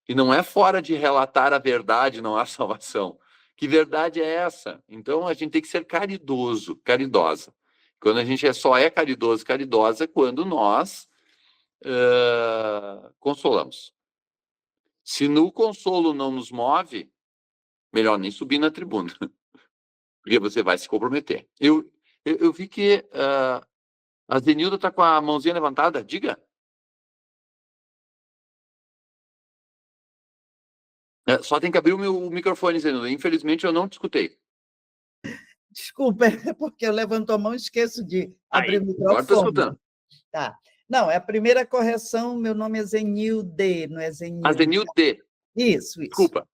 E não é fora de relatar a verdade não há salvação. Que verdade é essa? Então a gente tem que ser caridoso, caridosa. Quando a gente só é caridoso, caridosa, quando nós consolamos. Se no consolo não nos move, melhor nem subir na tribuna, porque você vai se comprometer. Eu vi que a Zenilda está com a mãozinha levantada. Diga. Só tem que abrir o microfone, Zenilda. Infelizmente, eu não te escutei. Desculpa, é porque eu levanto a mão e esqueço de abrir o microfone. Agora estou escutando. Tá. Não, é a primeira correção, meu nome é Zenilde, não é Zenilda. A Zenilde. Isso. Desculpa.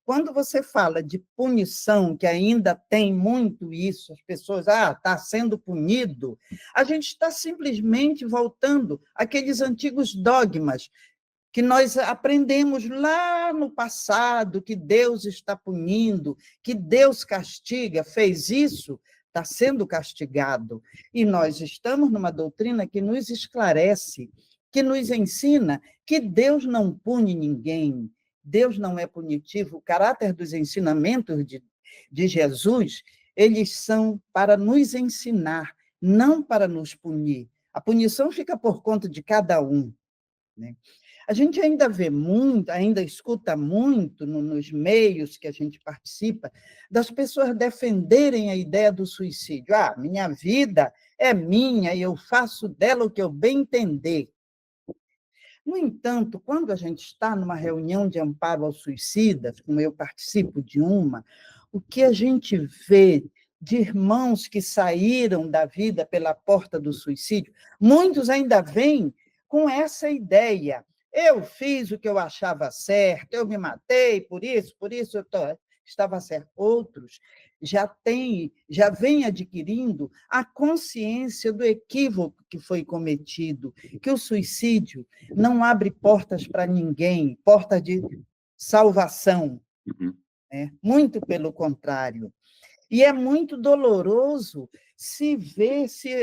Quando você fala de punição, que ainda tem muito isso, as pessoas, está sendo punido, a gente está simplesmente voltando àqueles antigos dogmas que nós aprendemos lá no passado, que Deus está punindo, que Deus castiga, fez isso, está sendo castigado. E nós estamos numa doutrina que nos esclarece, que nos ensina que Deus não pune ninguém, Deus não é punitivo. O caráter dos ensinamentos de Jesus, eles são para nos ensinar, não para nos punir. A punição fica por conta de cada um, né? A gente ainda vê muito, ainda escuta muito nos meios que a gente participa, das pessoas defenderem a ideia do suicídio. Minha vida é minha e eu faço dela o que eu bem entender. No entanto, quando a gente está numa reunião de amparo ao suicida, como eu participo de uma, o que a gente vê de irmãos que saíram da vida pela porta do suicídio, muitos ainda vêm com essa ideia. Eu fiz o que eu achava certo, eu me matei por isso eu estava certo. Outros já vêm adquirindo a consciência do equívoco que foi cometido, que o suicídio não abre portas para ninguém, porta de salvação, né? Muito pelo contrário. E é muito doloroso se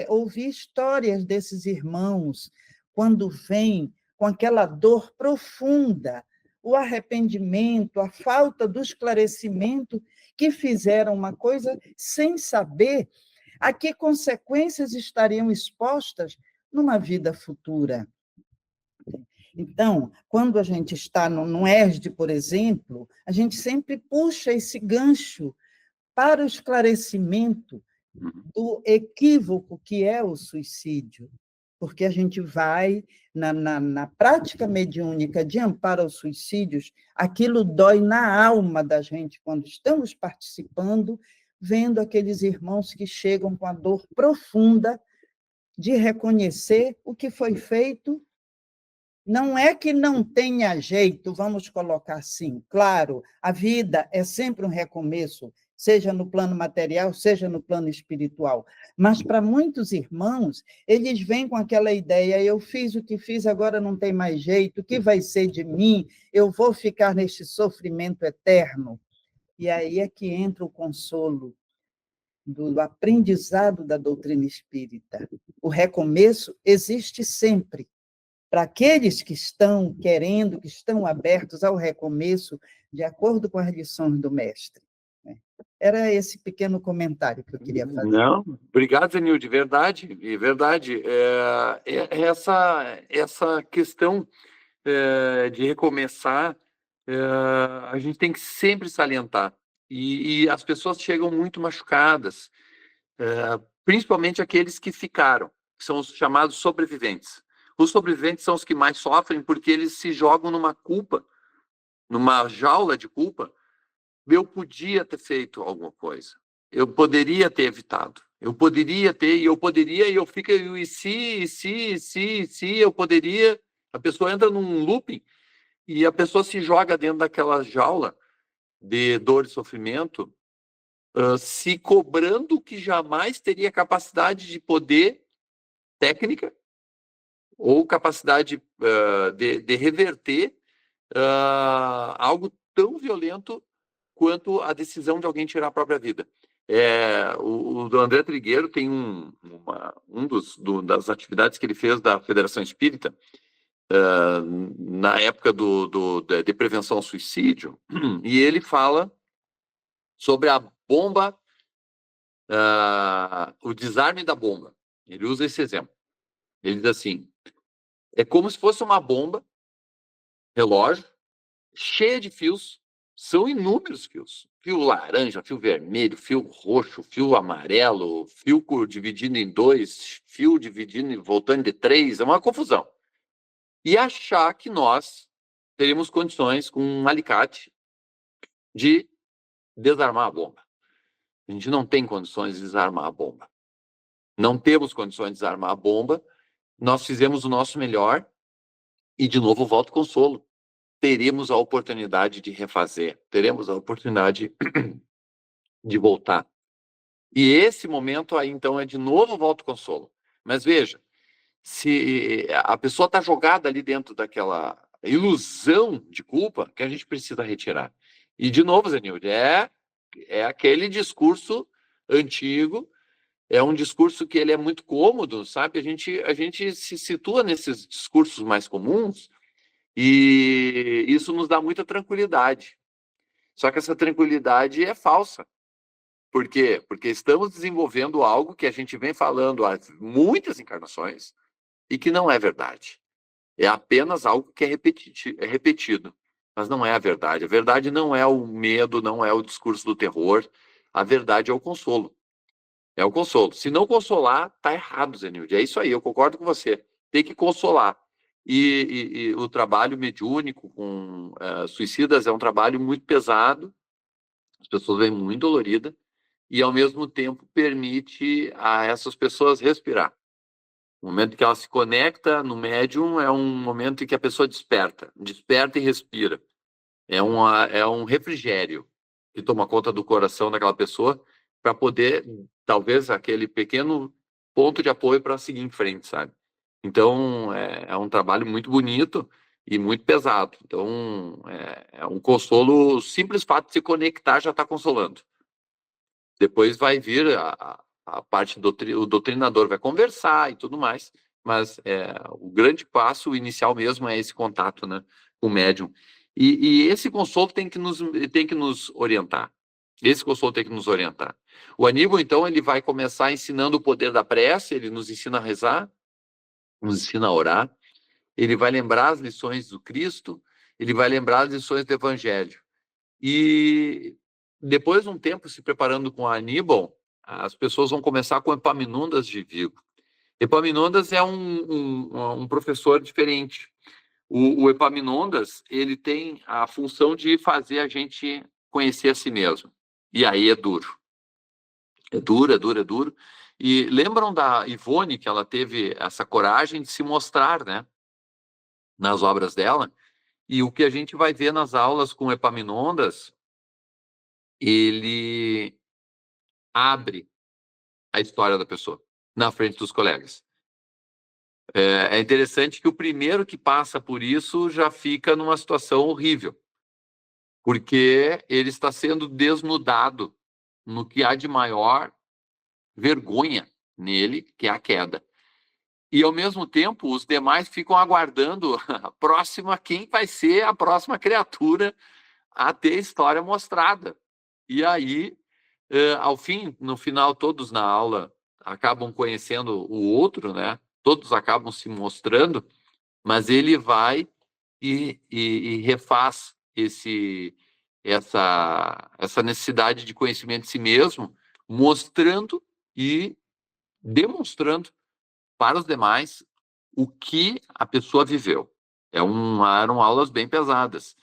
ouvir histórias desses irmãos, quando vêm com aquela dor profunda, o arrependimento, a falta do esclarecimento, que fizeram uma coisa sem saber a que consequências estariam expostas numa vida futura. Então, quando a gente está no ESD, por exemplo, a gente sempre puxa esse gancho para o esclarecimento do equívoco que é o suicídio, porque a gente vai, na prática mediúnica de amparo aos suicídios, aquilo dói na alma da gente quando estamos participando, vendo aqueles irmãos que chegam com a dor profunda de reconhecer o que foi feito. Não é que não tenha jeito, vamos colocar assim, claro, a vida é sempre um recomeço, seja no plano material, seja no plano espiritual. Mas, para muitos irmãos, eles vêm com aquela ideia, eu fiz o que fiz, agora não tem mais jeito, o que vai ser de mim? Eu vou ficar neste sofrimento eterno. E aí é que entra o consolo do aprendizado da doutrina espírita. O recomeço existe sempre. Para aqueles que estão querendo, que estão abertos ao recomeço, de acordo com as lições do mestre. Era esse pequeno comentário que eu queria fazer. Não, obrigado, Zenilde, verdade. Essa questão de recomeçar, a gente tem que sempre salientar. E as pessoas chegam muito machucadas, principalmente aqueles que ficaram, que são os chamados sobreviventes. Os sobreviventes são os que mais sofrem porque eles se jogam numa culpa, numa jaula de culpa. Eu podia ter feito alguma coisa. Eu poderia ter evitado. Eu poderia ter, e eu poderia, e eu fico, e se, eu poderia. A pessoa entra num looping e a pessoa se joga dentro daquela jaula de dor e sofrimento, se cobrando que jamais teria capacidade de poder técnica ou capacidade de reverter algo tão violento quanto a decisão de alguém tirar a própria vida. O André Trigueiro tem das atividades que ele fez da Federação Espírita, na época de prevenção ao suicídio, e ele fala sobre a bomba, o desarme da bomba. Ele usa esse exemplo. Ele diz assim, é como se fosse uma bomba, relógio, cheia de fios, são inúmeros fios. Fio laranja, fio vermelho, fio roxo, fio amarelo, fio dividido em 2, fio dividido e voltando de 3, é uma confusão. E achar que nós teríamos condições, com um alicate, de desarmar a bomba. A gente não tem condições de desarmar a bomba. Não temos condições de desarmar a bomba. Nós fizemos o nosso melhor e, de novo, volta o consolo. Teremos a oportunidade de refazer, teremos a oportunidade de voltar. E esse momento aí, então, é de novo volta o consolo. Mas veja, se a pessoa está jogada ali dentro daquela ilusão de culpa, que a gente precisa retirar. E, de novo, Zenilde, é aquele discurso antigo, é um discurso que ele é muito cômodo, sabe? A gente se situa nesses discursos mais comuns e isso nos dá muita tranquilidade. Só que essa tranquilidade é falsa. Por quê? Porque estamos desenvolvendo algo que a gente vem falando há muitas encarnações e que não é verdade. É apenas algo que é repetido, mas não é a verdade. A verdade não é o medo, não é o discurso do terror. A verdade é o consolo. É o consolo. Se não consolar, tá errado, Zenilde. É isso aí, eu concordo com você. Tem que consolar. E o trabalho mediúnico com suicidas é um trabalho muito pesado. As pessoas vêm muito doloridas e, ao mesmo tempo, permite a essas pessoas respirar. O momento que ela se conecta no médium é um momento em que a pessoa desperta e respira. É um refrigério que toma conta do coração daquela pessoa para poder, talvez, aquele pequeno ponto de apoio para seguir em frente, sabe? Então, é um trabalho muito bonito e muito pesado. Então, é um consolo, o simples fato de se conectar já está consolando. Depois vai vir a parte o doutrinador vai conversar e tudo mais, mas o grande passo inicial mesmo é esse contato, né, com o médium. E esse consolo tem que nos orientar. Esse consolo tem que nos orientar. O Aníbal, então, ele vai começar ensinando o poder da prece, ele nos ensina a rezar, nos ensina a orar, ele vai lembrar as lições do Cristo, ele vai lembrar as lições do Evangelho. E depois de um tempo se preparando com a Aníbal, as pessoas vão começar com Epaminondas de Vigo. Epaminondas é um professor diferente. O Epaminondas, ele tem a função de fazer a gente conhecer a si mesmo. E aí é duro. É duro, é duro, é duro. E lembram da Ivone, que ela teve essa coragem de se mostrar, né, nas obras dela? E o que a gente vai ver nas aulas com Epaminondas, ele abre a história da pessoa na frente dos colegas. É interessante que o primeiro que passa por isso já fica numa situação horrível, porque ele está sendo desnudado no que há de maior vergonha nele, que é a queda. E, ao mesmo tempo, os demais ficam aguardando a próxima, quem vai ser a próxima criatura a ter a história mostrada. E aí, ao fim, no final, todos na aula acabam conhecendo o outro, né? Todos acabam se mostrando, mas ele vai e refaz essa necessidade de conhecimento de si mesmo, mostrando e demonstrando para os demais o que a pessoa viveu. Eram aulas bem pesadas.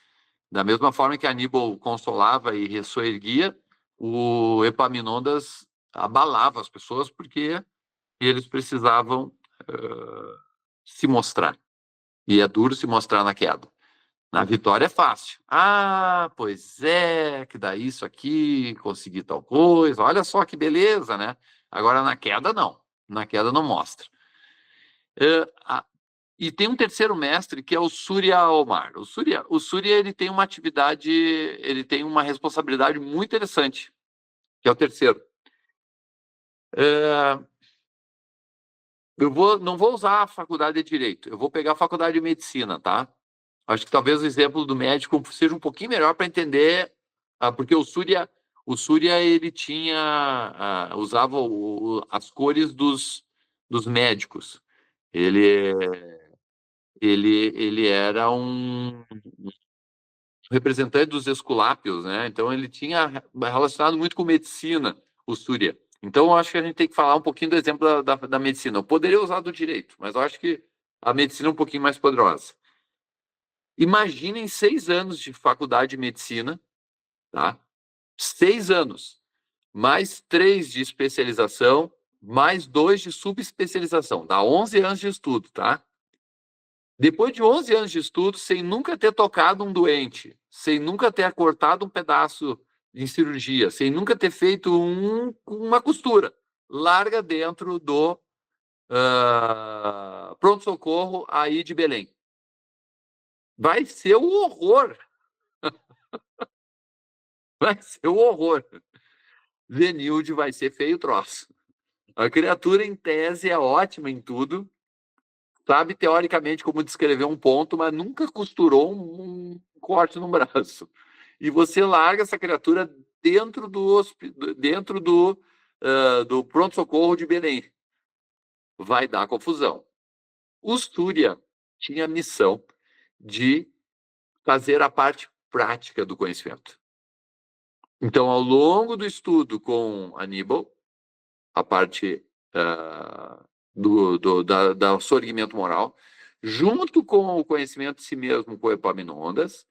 Da mesma forma que Aníbal consolava e ressoerguia, o Epaminondas abalava as pessoas porque eles precisavam se mostrar. E é duro se mostrar na queda. Na vitória é fácil. Ah, pois é, que dá isso aqui, consegui tal coisa, olha só que beleza, né? Agora na queda não. Na queda não mostra. E tem um terceiro mestre, que é o Surya Omar. O Surya ele tem uma atividade, ele tem uma responsabilidade muito interessante, que é o terceiro. Não vou usar a faculdade de Direito, eu vou pegar a faculdade de Medicina, tá? Acho que talvez o exemplo do médico seja um pouquinho melhor para entender, porque o Surya ele usava as cores dos médicos. Ele era um representante dos Esculápios, né? Então ele tinha relacionado muito com medicina, o Surya. Então eu acho que a gente tem que falar um pouquinho do exemplo da medicina. Eu poderia usar do direito, mas eu acho que a medicina é um pouquinho mais poderosa. Imaginem 6 anos de faculdade de medicina, tá? 6 anos, mais 3 de especialização, mais 2 de subespecialização, dá 11 anos de estudo, tá? Depois de 11 anos de estudo, sem nunca ter tocado um doente, sem nunca ter cortado um pedaço em cirurgia, sem nunca ter feito uma costura, larga dentro do pronto-socorro aí de Belém. Vai ser um horror. Vai ser um horror. Zenilde vai ser feio o troço. A criatura, em tese, é ótima em tudo, sabe teoricamente como descrever um ponto, mas nunca costurou um corte no braço. E você larga essa criatura dentro do pronto-socorro de Belém. Vai dar confusão. O Surya tinha a missão de fazer a parte prática do conhecimento. Então, ao longo do estudo com Aníbal, a parte do sorgimento moral, junto com o conhecimento de si mesmo com Epaminondas,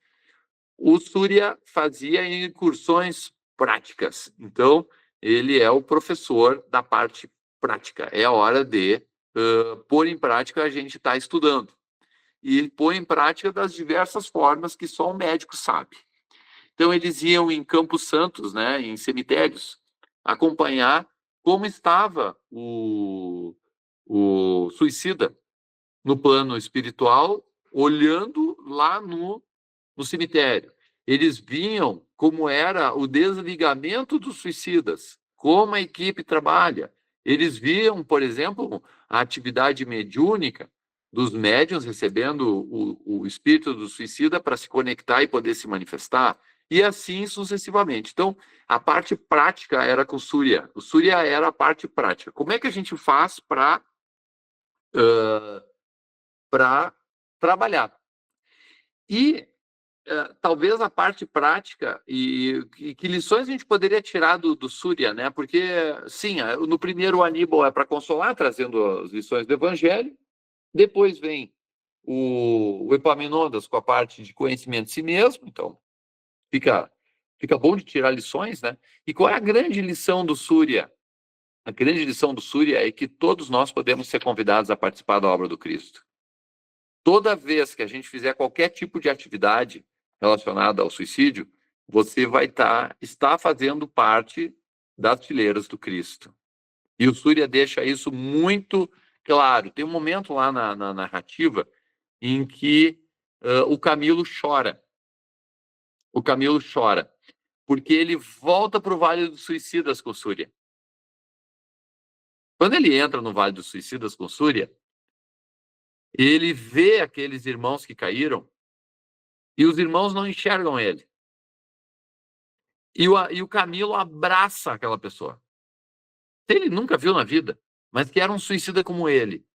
o Surya fazia incursões práticas. Então, ele é o professor da parte prática. É a hora de pôr em prática a gente está estudando. E pôr em prática das diversas formas que só um médico sabe. Então, eles iam em Campos Santos, né, em cemitérios, acompanhar como estava o suicida no plano espiritual, olhando lá no cemitério. Eles viam como era o desligamento dos suicidas, como a equipe trabalha. Eles viam, por exemplo, a atividade mediúnica dos médiuns recebendo o espírito do suicida para se conectar e poder se manifestar, e assim sucessivamente. Então, a parte prática era com o Surya. O Surya era a parte prática. Como é que a gente faz para trabalhar? E talvez a parte prática e que lições a gente poderia tirar do Surya, né? Porque, sim, no primeiro o Aníbal é para consolar, trazendo as lições do Evangelho. Depois vem o Epaminondas com a parte de conhecimento de si mesmo. Então, fica bom de tirar lições, né? E qual é a grande lição do Surya? A grande lição do Surya é que todos nós podemos ser convidados a participar da obra do Cristo. Toda vez que a gente fizer qualquer tipo de atividade relacionada ao suicídio, você vai estar fazendo parte das fileiras do Cristo. E o Surya deixa isso muito claro. Tem um momento lá na narrativa em que o Camilo chora. O Camilo chora, porque ele volta para o Vale dos Suicidas com o Surya. Quando ele entra no Vale dos Suicidas com o Surya, ele vê aqueles irmãos que caíram e os irmãos não enxergam ele. E o Camilo abraça aquela pessoa. Ele nunca viu na vida, mas que era um suicida como ele.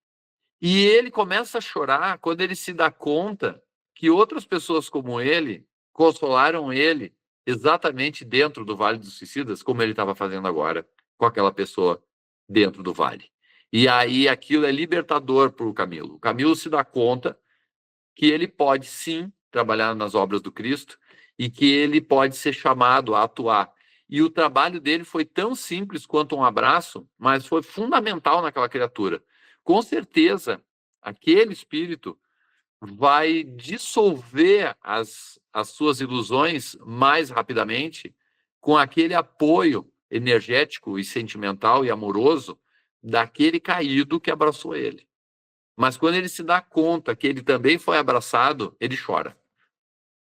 E ele começa a chorar quando ele se dá conta que outras pessoas como ele consolaram ele exatamente dentro do Vale dos Suicidas, como ele estava fazendo agora com aquela pessoa dentro do vale. E aí aquilo é libertador para o Camilo. O Camilo se dá conta que ele pode sim trabalhar nas obras do Cristo e que ele pode ser chamado a atuar. E o trabalho dele foi tão simples quanto um abraço, mas foi fundamental naquela criatura. Com certeza, aquele espírito vai dissolver as suas ilusões mais rapidamente com aquele apoio energético e sentimental e amoroso daquele caído que abraçou ele. Mas quando ele se dá conta que ele também foi abraçado, ele chora.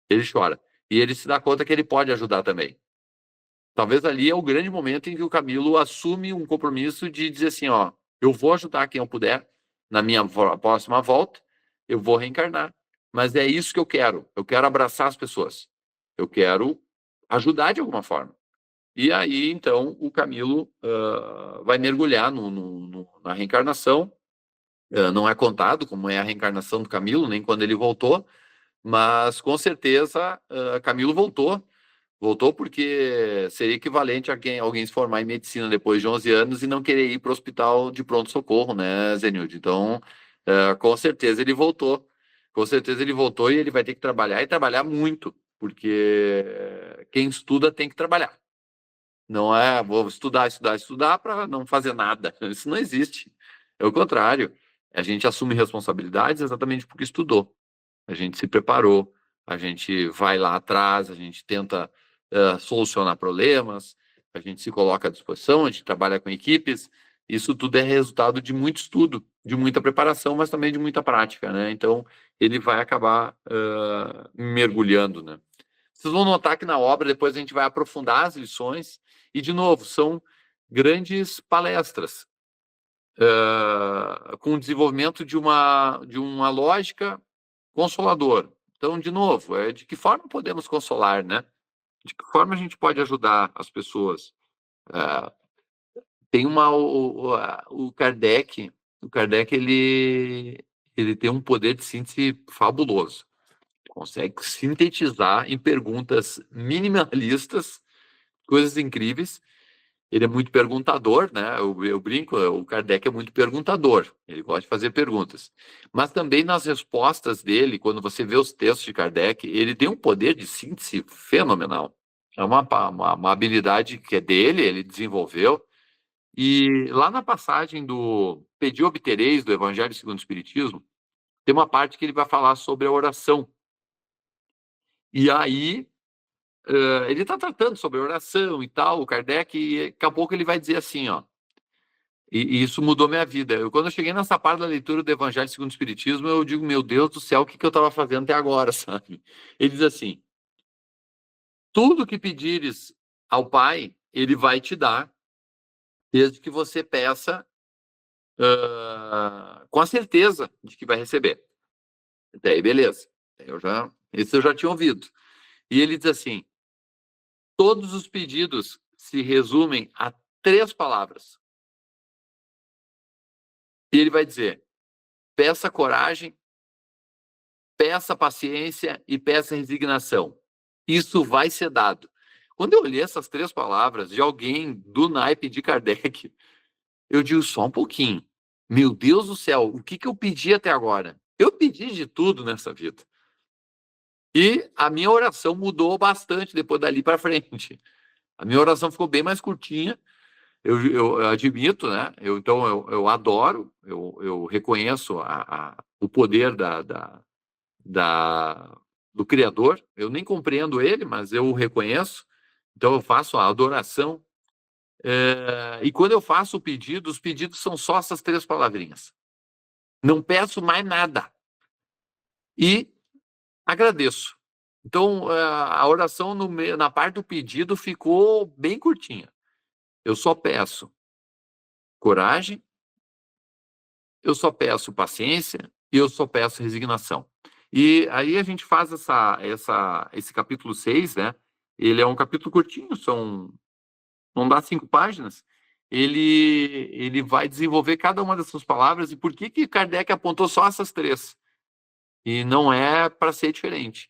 Ele chora. E ele se dá conta que ele pode ajudar também. Talvez ali é o grande momento em que o Camilo assume um compromisso de dizer assim, ó, eu vou ajudar quem eu puder na minha próxima volta, eu vou reencarnar. Mas é isso que eu quero abraçar as pessoas. Eu quero ajudar de alguma forma. E aí, então, o Camilo vai mergulhar na reencarnação. Não é contado como é a reencarnação do Camilo, nem quando ele voltou, mas com certeza Camilo voltou. Voltou porque seria equivalente a alguém se formar em medicina depois de 11 anos e não querer ir para o hospital de pronto-socorro, né, Zenilde? Então, com certeza ele voltou. Com certeza ele voltou e ele vai ter que trabalhar e trabalhar muito, porque quem estuda tem que trabalhar. Não é vou estudar para não fazer nada. Isso não existe. É o contrário. A gente assume responsabilidades exatamente porque estudou. A gente se preparou, a gente vai lá atrás, a gente tenta solucionar problemas, a gente se coloca à disposição, a gente trabalha com equipes. Isso tudo é resultado de muito estudo, de muita preparação, mas também de muita prática, né? Então, ele vai acabar mergulhando, né? Vocês vão notar que na obra, depois a gente vai aprofundar as lições, e, de novo, são grandes palestras, com o desenvolvimento de uma lógica consoladora. Então, de novo, de que forma podemos consolar, né? De que forma a gente pode ajudar as pessoas? Tem o Kardec, ele tem um poder de síntese fabuloso. Consegue sintetizar em perguntas minimalistas coisas incríveis. Ele é muito perguntador, né? Eu brinco, o Kardec é muito perguntador, ele gosta de fazer perguntas. Mas também nas respostas dele, quando você vê os textos de Kardec, ele tem um poder de síntese fenomenal. É uma habilidade que é dele, ele desenvolveu. E lá na passagem do Pedi Obtereis, do Evangelho segundo o Espiritismo, tem uma parte que ele vai falar sobre a oração. E aí, ele está tratando sobre oração e tal, o Kardec, e daqui a pouco ele vai dizer assim, ó, e isso mudou minha vida. Quando eu cheguei nessa parte da leitura do Evangelho segundo o Espiritismo, eu digo, meu Deus do céu, o que eu estava fazendo até agora, sabe? Ele diz assim, tudo que pedires ao Pai, Ele vai te dar, desde que você peça com a certeza de que vai receber. Até aí, beleza. Isso eu já tinha ouvido. E ele diz assim, todos os pedidos se resumem a 3 palavras. E ele vai dizer, peça coragem, peça paciência e peça resignação. Isso vai ser dado. Quando eu olhei essas 3 palavras de alguém do naipe de Kardec, eu digo só um pouquinho. Meu Deus do céu, o que eu pedi até agora? Eu pedi de tudo nessa vida. E a minha oração mudou bastante depois dali para frente. A minha oração ficou bem mais curtinha. Eu admito, né? Eu adoro, eu reconheço o poder do Criador. Eu nem compreendo ele, mas eu o reconheço. Então eu faço a adoração. E quando eu faço o pedido, os pedidos são só essas 3 palavrinhas. Não peço mais nada. E agradeço. Então, a oração na parte do pedido ficou bem curtinha. Eu só peço coragem, eu só peço paciência e eu só peço resignação. E aí a gente faz esse capítulo 6, né? Ele é um capítulo curtinho, não dá 5 páginas. Ele vai desenvolver cada uma dessas palavras e por que Kardec apontou só essas 3. E não é para ser diferente.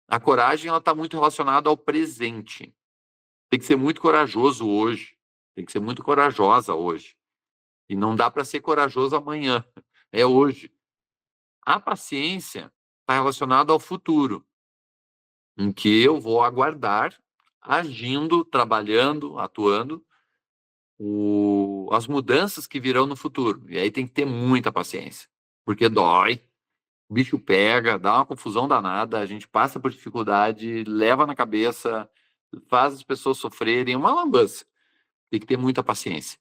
A coragem ela está muito relacionada ao presente. Tem que ser muito corajoso hoje. Tem que ser muito corajosa hoje. E não dá para ser corajoso amanhã. É hoje. A paciência está relacionada ao futuro, em que eu vou aguardar agindo, trabalhando, atuando, as mudanças que virão no futuro. E aí tem que ter muita paciência, porque dói, o bicho pega, dá uma confusão danada, a gente passa por dificuldade, leva na cabeça, faz as pessoas sofrerem, é uma lambança. Tem que ter muita paciência.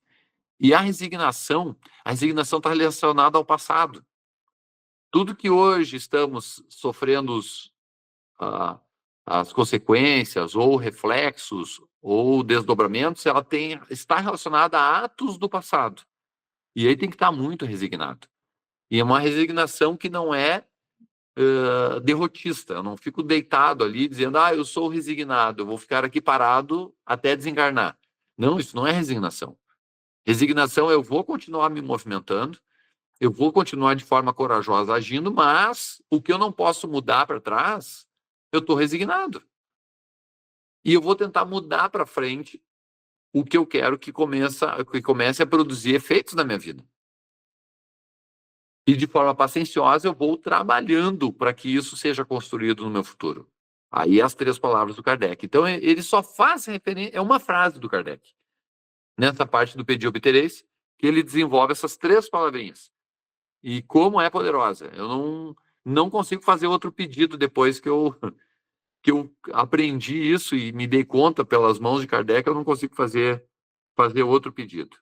E a resignação está relacionada ao passado. Tudo que hoje estamos sofrendo as consequências, ou reflexos, ou desdobramentos, ela está relacionada a atos do passado. E aí tem que estar muito resignado. E é uma resignação que não é derrotista. Eu não fico deitado ali dizendo, eu sou resignado, eu vou ficar aqui parado até desencarnar. Não, isso não é resignação. Resignação, eu vou continuar me movimentando, eu vou continuar de forma corajosa agindo, mas o que eu não posso mudar para trás, eu estou resignado. E eu vou tentar mudar para frente o que eu quero que comece a produzir efeitos na minha vida. E de forma pacienciosa eu vou trabalhando para que isso seja construído no meu futuro. Aí as 3 palavras do Kardec. Então ele só faz referência, é uma frase do Kardec. Nessa parte do Pedi Obtereis, que ele desenvolve essas 3 palavrinhas. E como é poderosa. Eu não consigo fazer outro pedido depois que eu aprendi isso e me dei conta pelas mãos de Kardec, eu não consigo fazer outro pedido.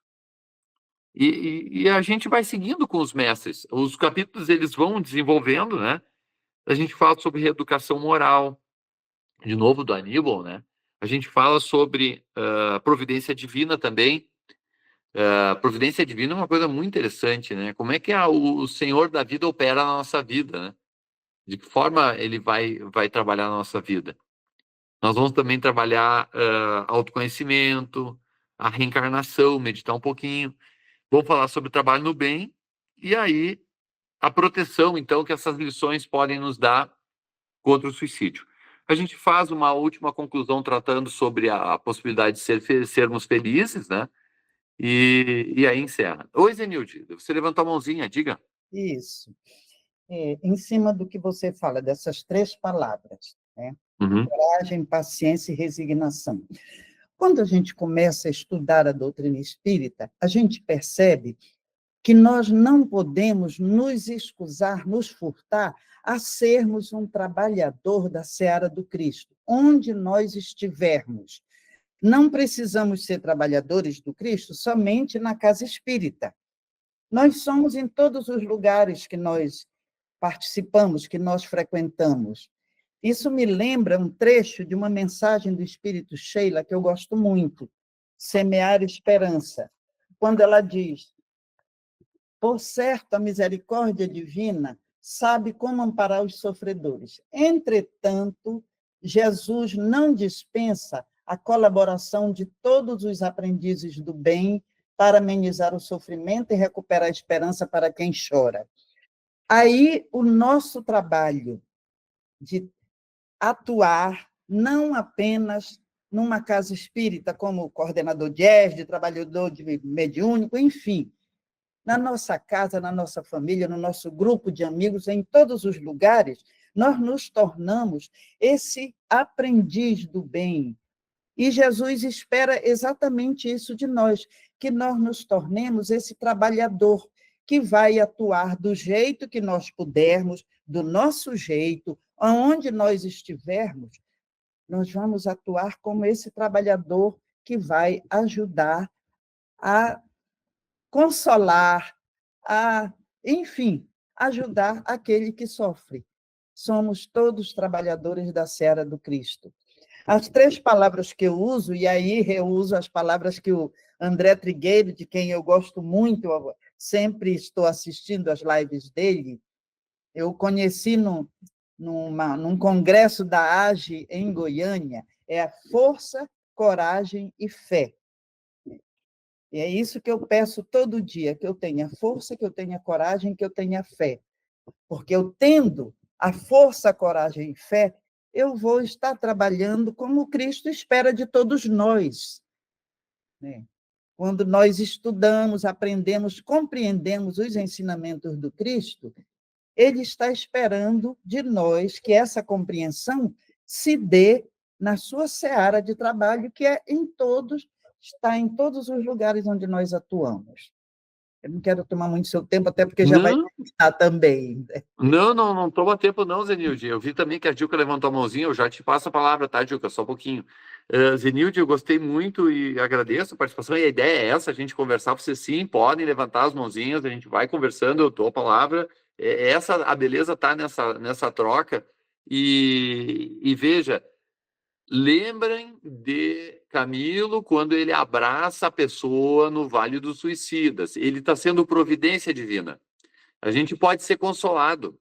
E a gente vai seguindo com os mestres. Os capítulos eles vão desenvolvendo, né? A gente fala sobre reeducação moral, de novo do Aníbal, né? A gente fala sobre providência divina também. Providência divina é uma coisa muito interessante, né? Como é que o Senhor da vida opera na nossa vida, né? De que forma ele vai trabalhar na nossa vida? Nós vamos também trabalhar autoconhecimento, a reencarnação, meditar um pouquinho. Vamos falar sobre o trabalho no bem e aí a proteção, então, que essas lições podem nos dar contra o suicídio. A gente faz uma última conclusão tratando sobre a possibilidade de sermos felizes, né? E aí encerra. Oi, Zenilde, você levantou a mãozinha, diga. Isso. Em cima do que você fala, dessas 3 palavras, né? Uhum. Coragem, paciência e resignação. Quando a gente começa a estudar a doutrina espírita, a gente percebe que nós não podemos nos escusar, nos furtar a sermos um trabalhador da seara do Cristo, onde nós estivermos. Não precisamos ser trabalhadores do Cristo somente na casa espírita. Nós somos em todos os lugares que nós participamos, que nós frequentamos. Isso me lembra um trecho de uma mensagem do Espírito Sheila, que eu gosto muito, Semear Esperança, quando ela diz: por certo, a misericórdia divina sabe como amparar os sofredores. Entretanto, Jesus não dispensa a colaboração de todos os aprendizes do bem para amenizar o sofrimento e recuperar a esperança para quem chora. Aí, o nosso trabalho de atuar não apenas numa casa espírita, como coordenador de ESD, trabalhador de mediúnico, enfim, na nossa casa, na nossa família, no nosso grupo de amigos, em todos os lugares, nós nos tornamos esse aprendiz do bem. E Jesus espera exatamente isso de nós, que nós nos tornemos esse trabalhador que vai atuar do jeito que nós pudermos, do nosso jeito, aonde nós estivermos, nós vamos atuar como esse trabalhador que vai ajudar a consolar, enfim, ajudar aquele que sofre. Somos todos trabalhadores da seara do Cristo. As 3 palavras que eu uso, e aí reuso as palavras que o André Trigueiro, de quem eu gosto muito, eu sempre estou assistindo às lives dele, eu conheci num congresso da AGE em Goiânia, é a força, coragem e fé. E é isso que eu peço todo dia, que eu tenha força, que eu tenha coragem, que eu tenha fé. Porque eu tendo a força, a coragem e fé, eu vou estar trabalhando como Cristo espera de todos nós. Né? Quando nós estudamos, aprendemos, compreendemos os ensinamentos do Cristo, ele está esperando de nós que essa compreensão se dê na sua seara de trabalho, que é está em todos os lugares onde nós atuamos. Eu não quero tomar muito seu tempo, até porque já vai terminar também. Não toma tempo não, Zenilde. Eu vi também que a Dilka levantou a mãozinha, eu já te passo a palavra, tá, Dilka? Só um pouquinho. Zenilde, eu gostei muito e agradeço a participação, e a ideia é essa, a gente conversar, vocês sim podem levantar as mãozinhas, a gente vai conversando, eu dou a palavra. A beleza tá nessa troca, e veja, lembrem de Camilo quando ele abraça a pessoa no Vale dos Suicidas. Ele está sendo providência divina. A gente pode ser consolado,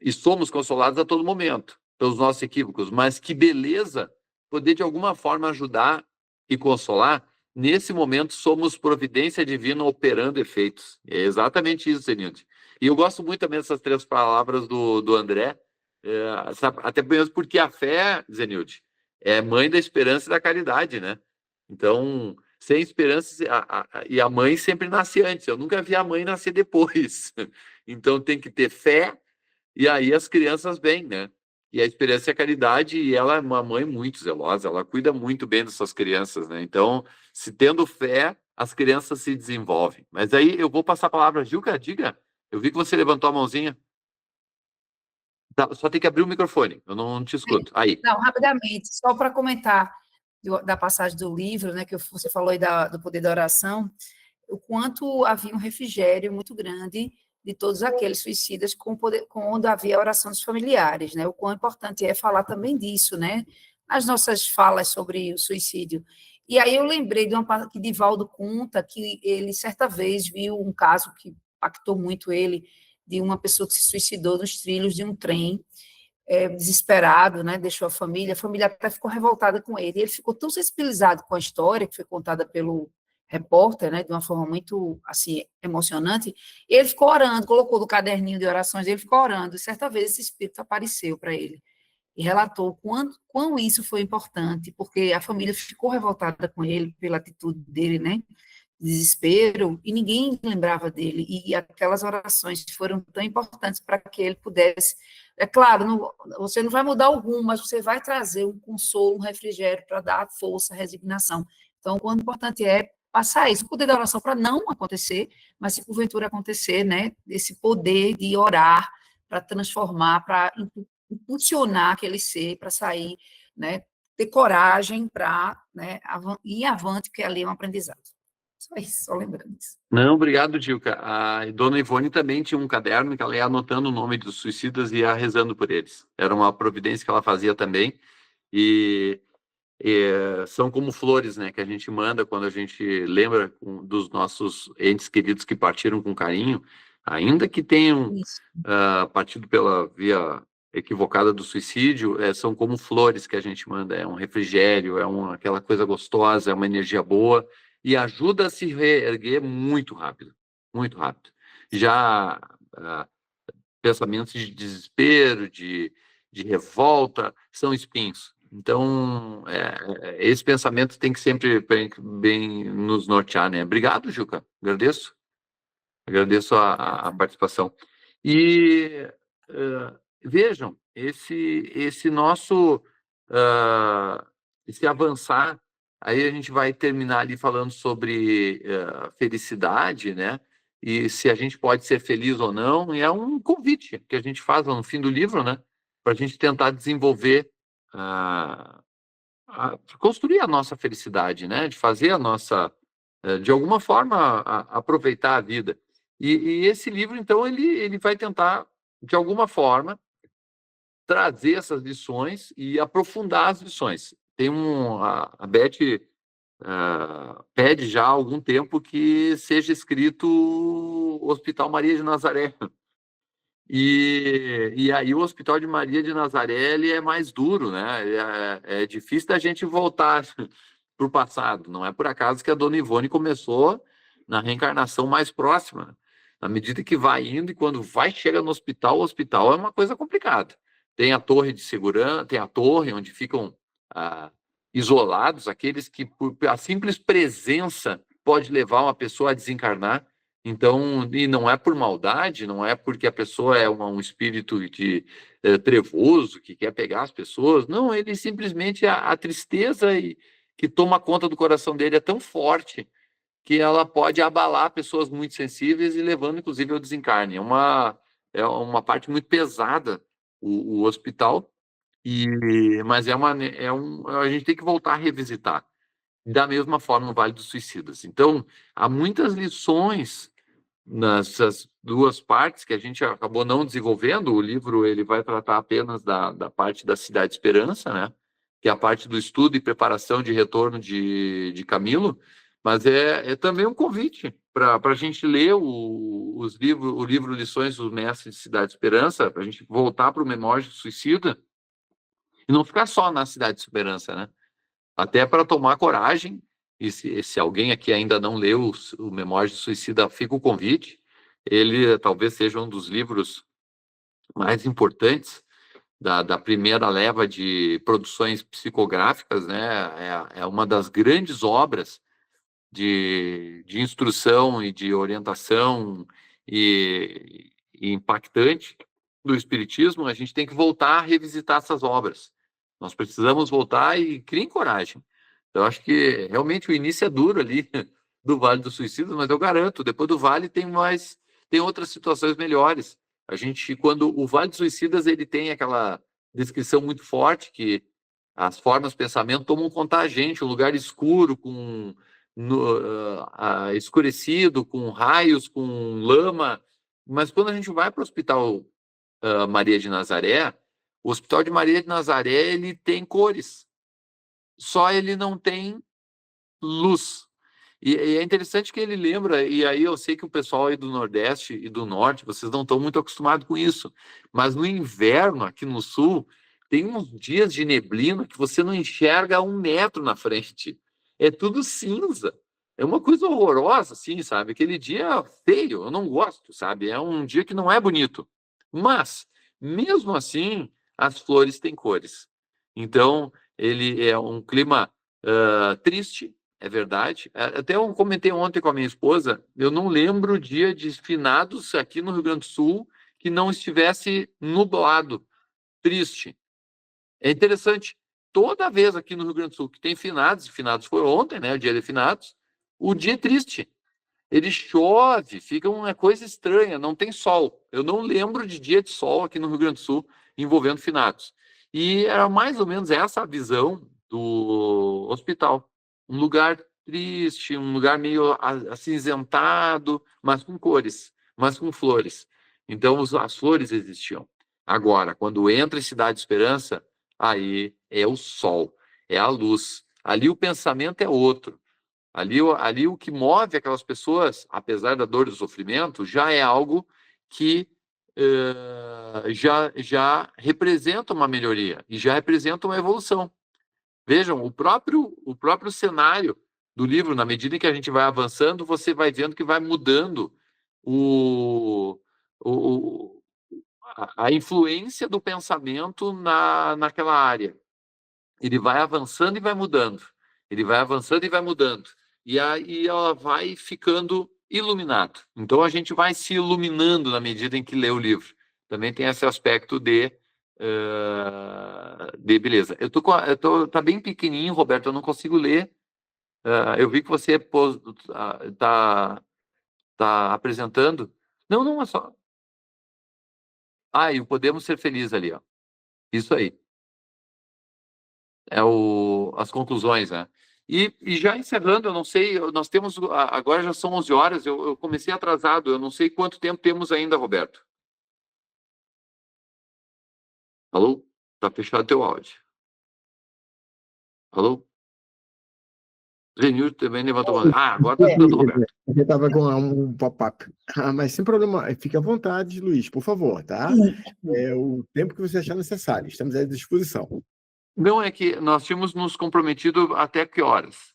e somos consolados a todo momento pelos nossos equívocos, mas que beleza poder de alguma forma ajudar e consolar. Nesse momento, somos providência divina operando efeitos. É exatamente isso, Zenilde. E eu gosto muito também dessas 3 palavras do André, até mesmo porque a fé, Zenilde, é mãe da esperança e da caridade, né? Então, sem esperança, e a mãe sempre nasce antes. Eu nunca vi a mãe nascer depois. Então, tem que ter fé, e aí as crianças vêm, né? E a esperança é a caridade, e ela é uma mãe muito zelosa, ela cuida muito bem dessas crianças, né? Então, se tendo fé, as crianças se desenvolvem. Mas aí eu vou passar a palavra. Gilca, diga. Eu vi que você levantou a mãozinha. Tá, só tem que abrir o microfone, eu não te escuto. Aí. Não, rapidamente, só para comentar da passagem do livro, né, que você falou aí do poder da oração, o quanto havia um refrigério muito grande de todos aqueles suicidas quando havia a oração dos familiares, né? O quão importante é falar também disso, né? Nas nossas falas sobre o suicídio. E aí eu lembrei de uma que Divaldo conta que ele certa vez viu um caso que impactou muito ele, de uma pessoa que se suicidou nos trilhos de um trem, desesperado, né? Deixou a família até ficou revoltada com ele. E ele ficou tão sensibilizado com a história que foi contada pelo repórter, né, de uma forma muito, assim, emocionante, ele ficou orando, colocou no caderninho de orações, ele ficou orando, e certa vez esse espírito apareceu para ele, e relatou quão isso foi importante, porque a família ficou revoltada com ele, pela atitude dele, né, desespero, e ninguém lembrava dele, e aquelas orações foram tão importantes para que ele pudesse, é claro, você não vai mudar o rumo, mas você vai trazer um consolo, um refrigério para dar força, resignação. Então, o quão importante é passar isso, o poder da oração para não acontecer, mas se porventura acontecer, né, esse poder de orar para transformar, para impulsionar aquele ser para sair, né, ter coragem para, né, ir avante, porque ali é um aprendizado. Só isso, só lembrando isso. Não, obrigado, Dilka. A dona Ivone também tinha um caderno que ela ia anotando o nome dos suicidas e ia rezando por eles. Era uma providência que ela fazia também, e são como flores, né, que a gente manda quando a gente lembra dos nossos entes queridos que partiram com carinho, ainda que tenham partido pela via equivocada do suicídio, são como flores que a gente manda, é um refrigério, aquela coisa gostosa, é uma energia boa, e ajuda a se reerguer muito rápido, muito rápido. Já pensamentos de desespero, de revolta, são espinhos. Então, esse pensamento tem que sempre bem nos nortear, né? Obrigado, Juca. Agradeço a participação. E vejam, esse nosso esse avançar, aí a gente vai terminar ali falando sobre felicidade, né? E se a gente pode ser feliz ou não, e é um convite que a gente faz no fim do livro, né? Para a gente tentar desenvolver construir a nossa felicidade, né? De fazer a nossa, de alguma forma, aproveitar a vida. E esse livro, então, ele vai tentar, de alguma forma, trazer essas lições e aprofundar as lições. A Beth pede já há algum tempo que seja escrito Hospital Maria de Nazaré. E aí o Hospital de Maria de Nazaré ele é mais duro, né? É difícil da gente voltar para o passado. Não é por acaso que a dona Ivone começou na reencarnação mais próxima. Na medida que vai indo, e quando chega no hospital, o hospital é uma coisa complicada. Tem a torre de segurança, tem a torre onde ficam isolados aqueles que, por a simples presença, pode levar uma pessoa a desencarnar. Então, e não é por maldade, não é porque a pessoa é um espírito trevoso, que quer pegar as pessoas. Não, ele simplesmente, a tristeza que toma conta do coração dele é tão forte que ela pode abalar pessoas muito sensíveis e levando, inclusive, ao desencarne. É uma parte muito pesada o hospital, mas a gente tem que voltar a revisitar. Da mesma forma, no Vale dos Suicidas. Então, há muitas lições nessas duas partes que a gente acabou não desenvolvendo. O livro ele vai tratar apenas da parte da Cidade Esperança, né? Que é a parte do estudo e preparação de retorno de Camilo, mas é também um convite para a gente ler o livro Lições do Mestre de Cidade Esperança, para a gente voltar para o Memória do Suicida e não ficar só na Cidade Esperança, né? Até para tomar coragem, e se alguém aqui ainda não leu o Memórias do Suicida, fica o convite. Ele talvez seja um dos livros mais importantes da primeira leva de produções psicográficas, né? É uma das grandes obras de instrução e de orientação e impactante do Espiritismo. A gente tem que voltar a revisitar essas obras. Nós precisamos voltar e criem coragem. Eu acho que realmente o início é duro ali do Vale dos Suicidas, mas eu garanto, depois do Vale tem outras situações melhores. Quando o Vale dos Suicidas, ele tem aquela descrição muito forte que as formas de pensamento tomam conta da gente, um lugar escuro, escurecido, com raios, com lama. Mas quando a gente vai para o Hospital Maria de Nazaré, o Hospital de Maria de Nazaré, ele tem cores, só ele não tem luz. E é interessante que ele lembra, e aí eu sei que o pessoal aí do Nordeste e do Norte, vocês não estão muito acostumados com isso, mas no inverno, aqui no Sul, tem uns dias de neblina que você não enxerga 1 metro na frente. É tudo cinza. É uma coisa horrorosa, assim, sabe? Aquele dia feio, eu não gosto, sabe? É um dia que não é bonito. Mas, mesmo assim, as flores têm cores. Então, ele é um clima triste, é verdade. Até eu comentei ontem com a minha esposa, eu não lembro o dia de finados aqui no Rio Grande do Sul que não estivesse nublado, triste. É interessante, toda vez aqui no Rio Grande do Sul que tem finados foi ontem, né, o dia de finados, o dia é triste. Ele chove, fica uma coisa estranha, não tem sol. Eu não lembro de dia de sol aqui no Rio Grande do Sul envolvendo finados. E era mais ou menos essa a visão do hospital. Um lugar triste, um lugar meio acinzentado, mas com cores, mas com flores. Então, as flores existiam. Agora, quando entra em Cidade Esperança, aí é o sol, é a luz. Ali o pensamento é outro. Ali o que move aquelas pessoas, apesar da dor e do sofrimento, já é algo que já representa uma melhoria e já representa uma evolução. Vejam, o próprio cenário do livro, na medida em que a gente vai avançando, você vai vendo que vai mudando a influência do pensamento naquela área. Ele vai avançando e vai mudando. Ele vai avançando e vai mudando. E aí ela vai ficando iluminada. Então a gente vai se iluminando na medida em que lê o livro. Também tem esse aspecto de beleza. Tá bem pequenininho, Roberto, eu não consigo ler. Eu vi que você tá apresentando. Não, é só. E o Podemos Ser Feliz ali, ó. Isso aí. As conclusões, né? E já encerrando, eu não sei, nós temos, agora já são 11 horas, eu comecei atrasado, eu não sei quanto tempo temos ainda, Roberto. Alô? Tá fechado teu áudio. Alô? Zenildo também levantou a mão. Agora tá escutando, Roberto. Eu estava com um pop-up. Mas sem problema, fique à vontade, Luiz, por favor, tá? O tempo que você achar necessário, estamos à disposição. Não, é que nós tínhamos nos comprometido até que horas?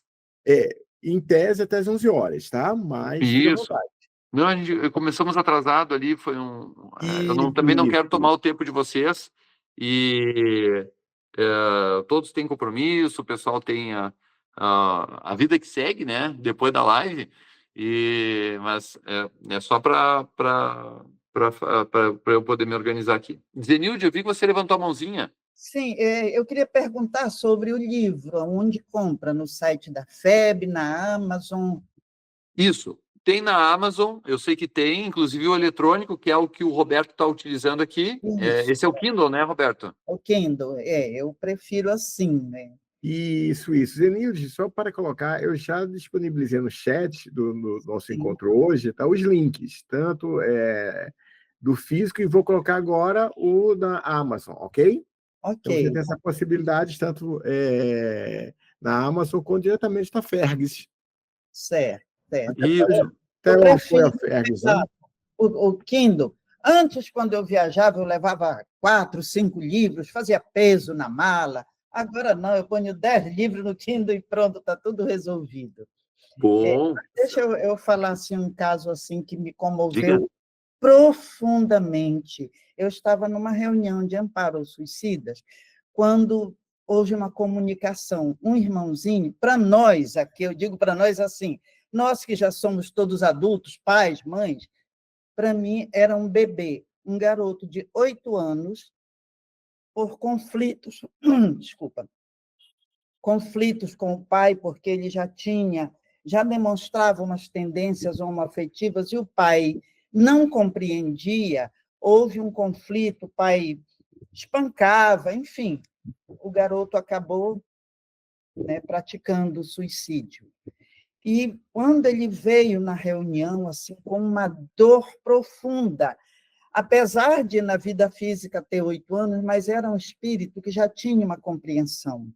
Em tese até as 11 horas, tá? Mas fique à vontade. Não, começamos atrasado ali, foi também não quero tomar o tempo de vocês, e todos têm compromisso, o pessoal tem a vida que segue, né, depois da live, mas é só para para eu poder me organizar aqui. Zenilde, eu vi que você levantou a mãozinha. Sim, eu queria perguntar sobre o livro, onde compra? No site da FEB, na Amazon? Isso. Tem na Amazon, eu sei que tem, inclusive o eletrônico, que é o que o Roberto está utilizando aqui. Isso. Esse é o Kindle, né, Roberto? O Kindle, eu prefiro assim, né? Isso, isso. Zenilde, só para colocar, eu já disponibilizei no chat do nosso Sim. encontro hoje, tá, os links, tanto do físico, e vou colocar agora o da Amazon, ok? Então, você Ok, tem essa possibilidade, tanto na Amazon, quanto diretamente na Fergus. certo, certo. Isso. Até Eu o apoio à prefiro Fergus, né? o Kindle. Antes, quando eu viajava, eu levava 4, 5 livros, fazia peso na mala. Agora não, eu ponho 10 livros no Kindle e pronto, está tudo resolvido. Bom. Deixa eu falar assim, um caso assim que me Diga. comoveu profundamente. Eu estava numa reunião de amparo aos suicidas, quando houve uma comunicação, um irmãozinho, para nós aqui, eu digo para nós assim, nós que já somos todos adultos, pais, mães, para mim era um bebê, um garoto de 8 anos, por conflitos, desculpa, conflitos com o pai, porque ele já demonstrava umas tendências homoafetivas e o pai não compreendia, houve um conflito, o pai espancava, enfim, o garoto acabou, né, praticando suicídio. E quando ele veio na reunião assim com uma dor profunda, apesar de na vida física ter 8 anos, mas era um espírito que já tinha uma compreensão.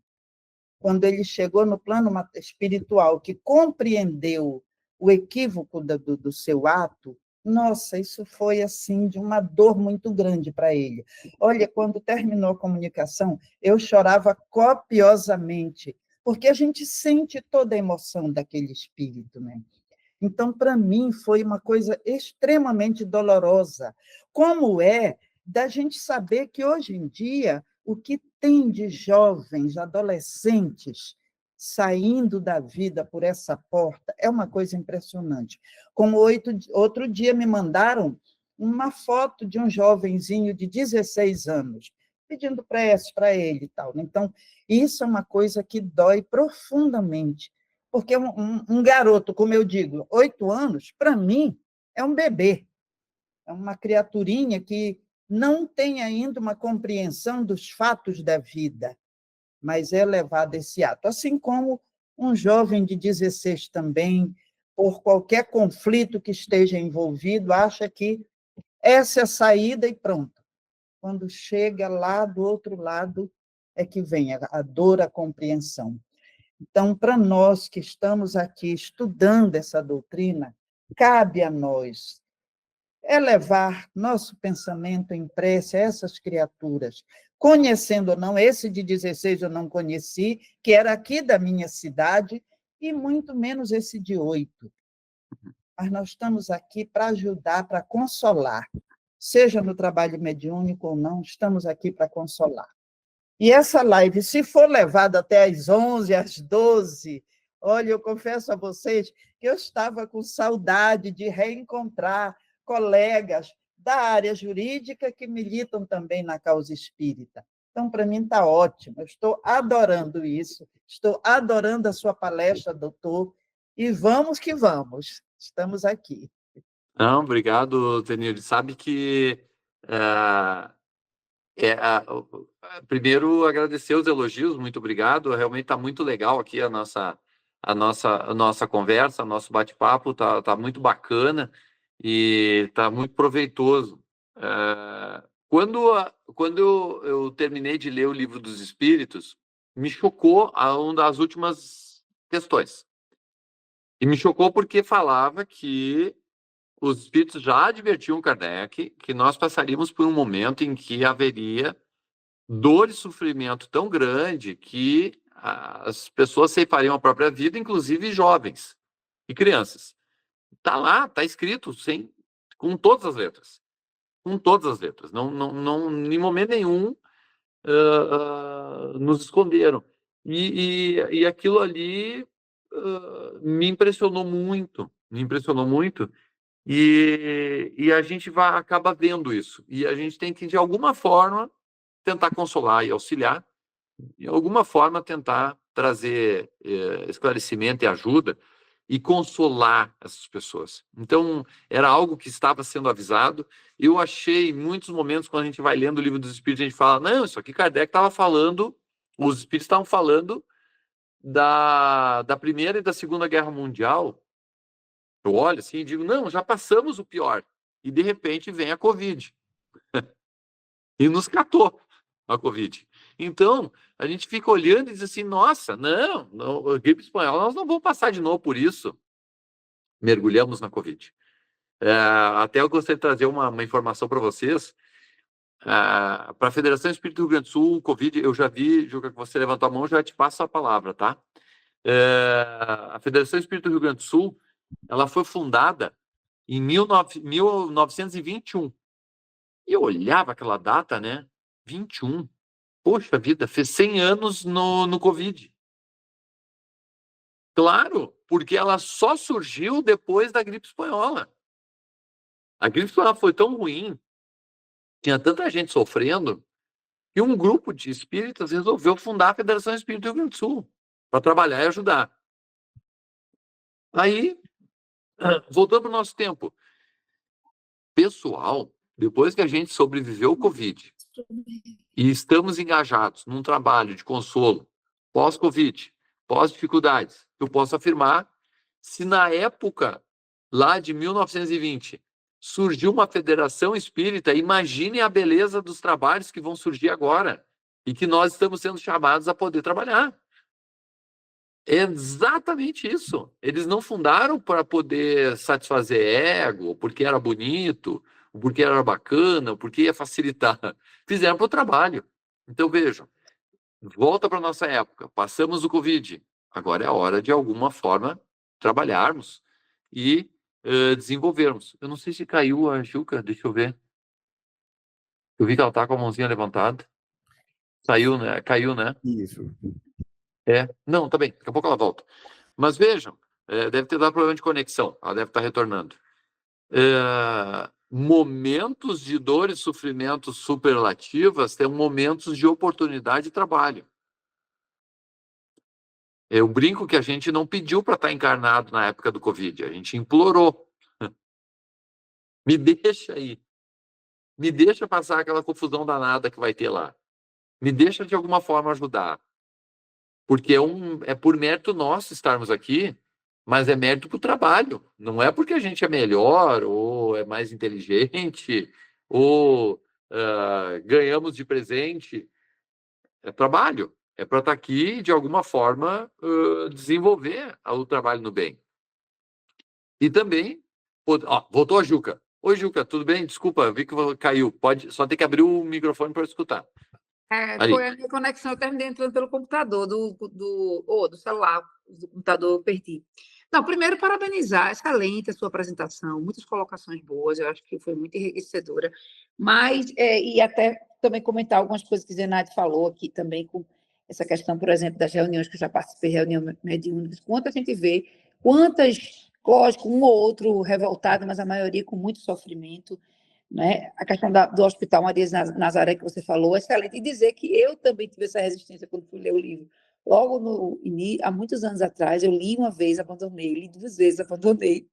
Quando ele chegou no plano espiritual, que compreendeu o equívoco do seu ato, nossa, isso foi assim de uma dor muito grande para ele. Olha, quando terminou a comunicação, eu chorava copiosamente, porque a gente sente toda a emoção daquele espírito, né? Então, para mim, foi uma coisa extremamente dolorosa. Como é da gente saber que, hoje em dia, o que tem de jovens, adolescentes, saindo da vida por essa porta é uma coisa impressionante. Como outro dia me mandaram uma foto de um jovenzinho de 16 anos, pedindo prece para ele e tal. Então, isso é uma coisa que dói profundamente, porque um garoto, como eu digo, 8 anos, para mim, é um bebê, é uma criaturinha que não tem ainda uma compreensão dos fatos da vida, mas é levado a esse ato. Assim como um jovem de 16 também, por qualquer conflito que esteja envolvido, acha que essa é a saída e pronto. Quando chega lá do outro lado, é que vem a dor, a compreensão. Então, para nós que estamos aqui estudando essa doutrina, cabe a nós elevar nosso pensamento em prece a essas criaturas, conhecendo ou não, esse de 16 eu não conheci, que era aqui da minha cidade, e muito menos esse de 8. Mas nós estamos aqui para ajudar, para consolar. Seja no trabalho mediúnico ou não, estamos aqui para consolar. E essa live, se for levada até às 11, às 12, olha, eu confesso a vocês que eu estava com saudade de reencontrar colegas da área jurídica que militam também na causa espírita. Então, para mim, está ótimo. Eu estou adorando isso, estou adorando a sua palestra, doutor, e vamos que vamos. Estamos aqui. Não, obrigado, Tenilde. Sabe que primeiro agradecer os elogios, muito obrigado. Realmente está muito legal aqui a nossa conversa, nosso bate-papo, tá muito bacana e está muito proveitoso. Quando eu terminei de ler o Livro dos Espíritos, me chocou uma das últimas questões. E me chocou porque falava que os espíritos já advertiam Kardec que nós passaríamos por um momento em que haveria dor e sofrimento tão grande que as pessoas ceifariam a própria vida, inclusive jovens e crianças. Está lá, está escrito, com todas as letras. Com todas as letras. Não, em momento nenhum nos esconderam. E aquilo ali me impressionou muito. Me impressionou muito. E a gente acaba vendo isso. E a gente tem que, de alguma forma, tentar consolar e auxiliar, de alguma forma tentar trazer esclarecimento e ajuda e consolar essas pessoas. Então, era algo que estava sendo avisado. Eu achei, em muitos momentos, quando a gente vai lendo o Livro dos Espíritos, a gente fala, não, isso aqui Kardec estava falando, os Espíritos estavam falando da Primeira e da Segunda Guerra Mundial. Eu olho assim e digo, não, já passamos o pior. E, de repente, vem a Covid. E nos catou a Covid. Então, a gente fica olhando e diz assim, nossa, não, a gripe espanhola, nós não vamos passar de novo por isso. Mergulhamos na Covid. Até eu gostaria de trazer uma informação para vocês. Para a Federação Espírita do Rio Grande do Sul, Covid, eu já vi, Juca, que você levantou a mão, já te passo a palavra, tá? A Federação Espírita do Rio Grande do Sul, ela foi fundada em 1921. E eu olhava aquela data, né? 21. Poxa vida, fez 100 anos no Covid. Claro, porque ela só surgiu depois da gripe espanhola. A gripe espanhola foi tão ruim, tinha tanta gente sofrendo, que um grupo de espíritas resolveu fundar a Federação Espírita do Rio Grande do Sul para trabalhar e ajudar. Aí, voltando para o nosso tempo, pessoal, depois que a gente sobreviveu ao Covid e estamos engajados num trabalho de consolo, pós-Covid, pós-dificuldades, eu posso afirmar, se na época, lá de 1920, surgiu uma federação espírita, imagine a beleza dos trabalhos que vão surgir agora e que nós estamos sendo chamados a poder trabalhar. É exatamente isso. Eles não fundaram para poder satisfazer ego, porque era bonito, porque era bacana, porque ia facilitar. Fizeram para o trabalho. Então, vejam, volta para a nossa época, passamos o Covid, agora é a hora de alguma forma trabalharmos e desenvolvermos. Eu não sei se caiu a Juca, deixa eu ver. Eu vi que ela está com a mãozinha levantada. Saiu, né? Caiu, né? Isso. Não, tá bem, daqui a pouco ela volta. Mas vejam, deve ter dado problema de conexão, ela deve estar retornando. Momentos de dor e sofrimento superlativas têm momentos de oportunidade de trabalho. Eu brinco que a gente não pediu para estar encarnado na época do Covid, a gente implorou. Me deixa aí. Me deixa passar aquela confusão danada que vai ter lá. Me deixa de alguma forma ajudar. Porque é por mérito nosso estarmos aqui, mas é mérito para o trabalho. Não é porque a gente é melhor, ou é mais inteligente, ou ganhamos de presente. É trabalho. É para estar aqui e, de alguma forma, desenvolver o trabalho no bem. E também... voltou a Juca. Oi, Juca, tudo bem? Desculpa, vi que caiu. Só tem que abrir o microfone para escutar. Foi a minha conexão, eu terminei entrando pelo computador, do celular, do computador eu perdi. Não, primeiro, parabenizar, excelente a sua apresentação, muitas colocações boas, eu acho que foi muito enriquecedora, mas, e até também comentar algumas coisas que Zenaide falou aqui também, com essa questão, por exemplo, das reuniões que eu já participei, reunião mediúnica, quanto a gente vê, lógico, um ou outro revoltado, mas a maioria com muito sofrimento, né? A questão do Hospital Maria de Nazaré que você falou, é excelente. E dizer que eu também tive essa resistência quando fui ler o livro. Logo há muitos anos atrás, eu li uma vez, abandonei, li 2 vezes, abandonei.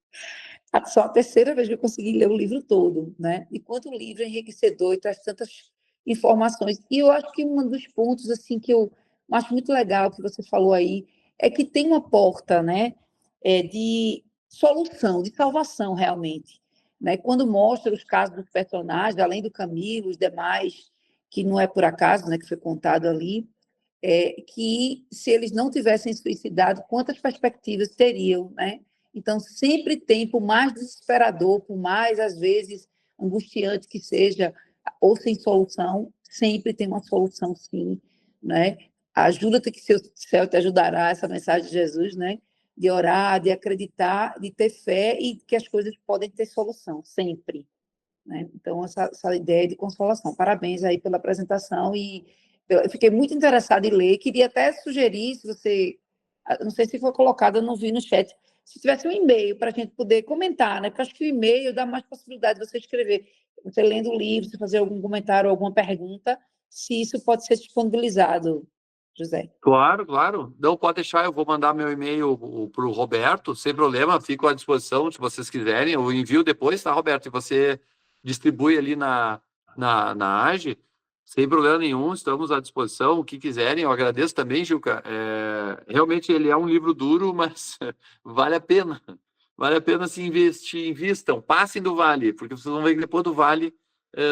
Só a terceira vez que eu consegui ler o livro todo, né? E quanto o livro é enriquecedor e traz tantas informações. E eu acho que um dos pontos assim que eu acho muito legal que você falou aí é que tem uma porta, né, de solução, de salvação realmente. Né? Quando mostra os casos dos personagens, além do Camilo, os demais, que não é por acaso, né, que foi contado ali, que se eles não tivessem suicidado, quantas perspectivas teriam, né? Então, sempre tem, por mais desesperador, por mais, às vezes, angustiante que seja, ou sem solução, sempre tem uma solução, sim, né? Ajuda-te que seu céu te ajudará, essa mensagem de Jesus, né? De orar, de acreditar, de ter fé e que as coisas podem ter solução, sempre. Né? Então, essa ideia de consolação. Parabéns aí pela apresentação e eu fiquei muito interessada em ler. Queria até sugerir, se você... Não sei se foi colocado, eu não vi no chat, se tivesse um e-mail para a gente poder comentar, né? Porque acho que o e-mail dá mais possibilidade de você escrever, você lendo o livro, você fazer algum comentário, alguma pergunta, se isso pode ser disponibilizado, José. Claro, claro. Não pode deixar, eu vou mandar meu e-mail para o Roberto, sem problema, fico à disposição se vocês quiserem. Eu envio depois, tá, Roberto? E você distribui ali na AGE, sem problema nenhum, estamos à disposição, o que quiserem. Eu agradeço também, Gilca. Realmente ele é um livro duro, mas vale a pena. Vale a pena se investir, invistam, passem do Vale, porque vocês vão ver que depois do Vale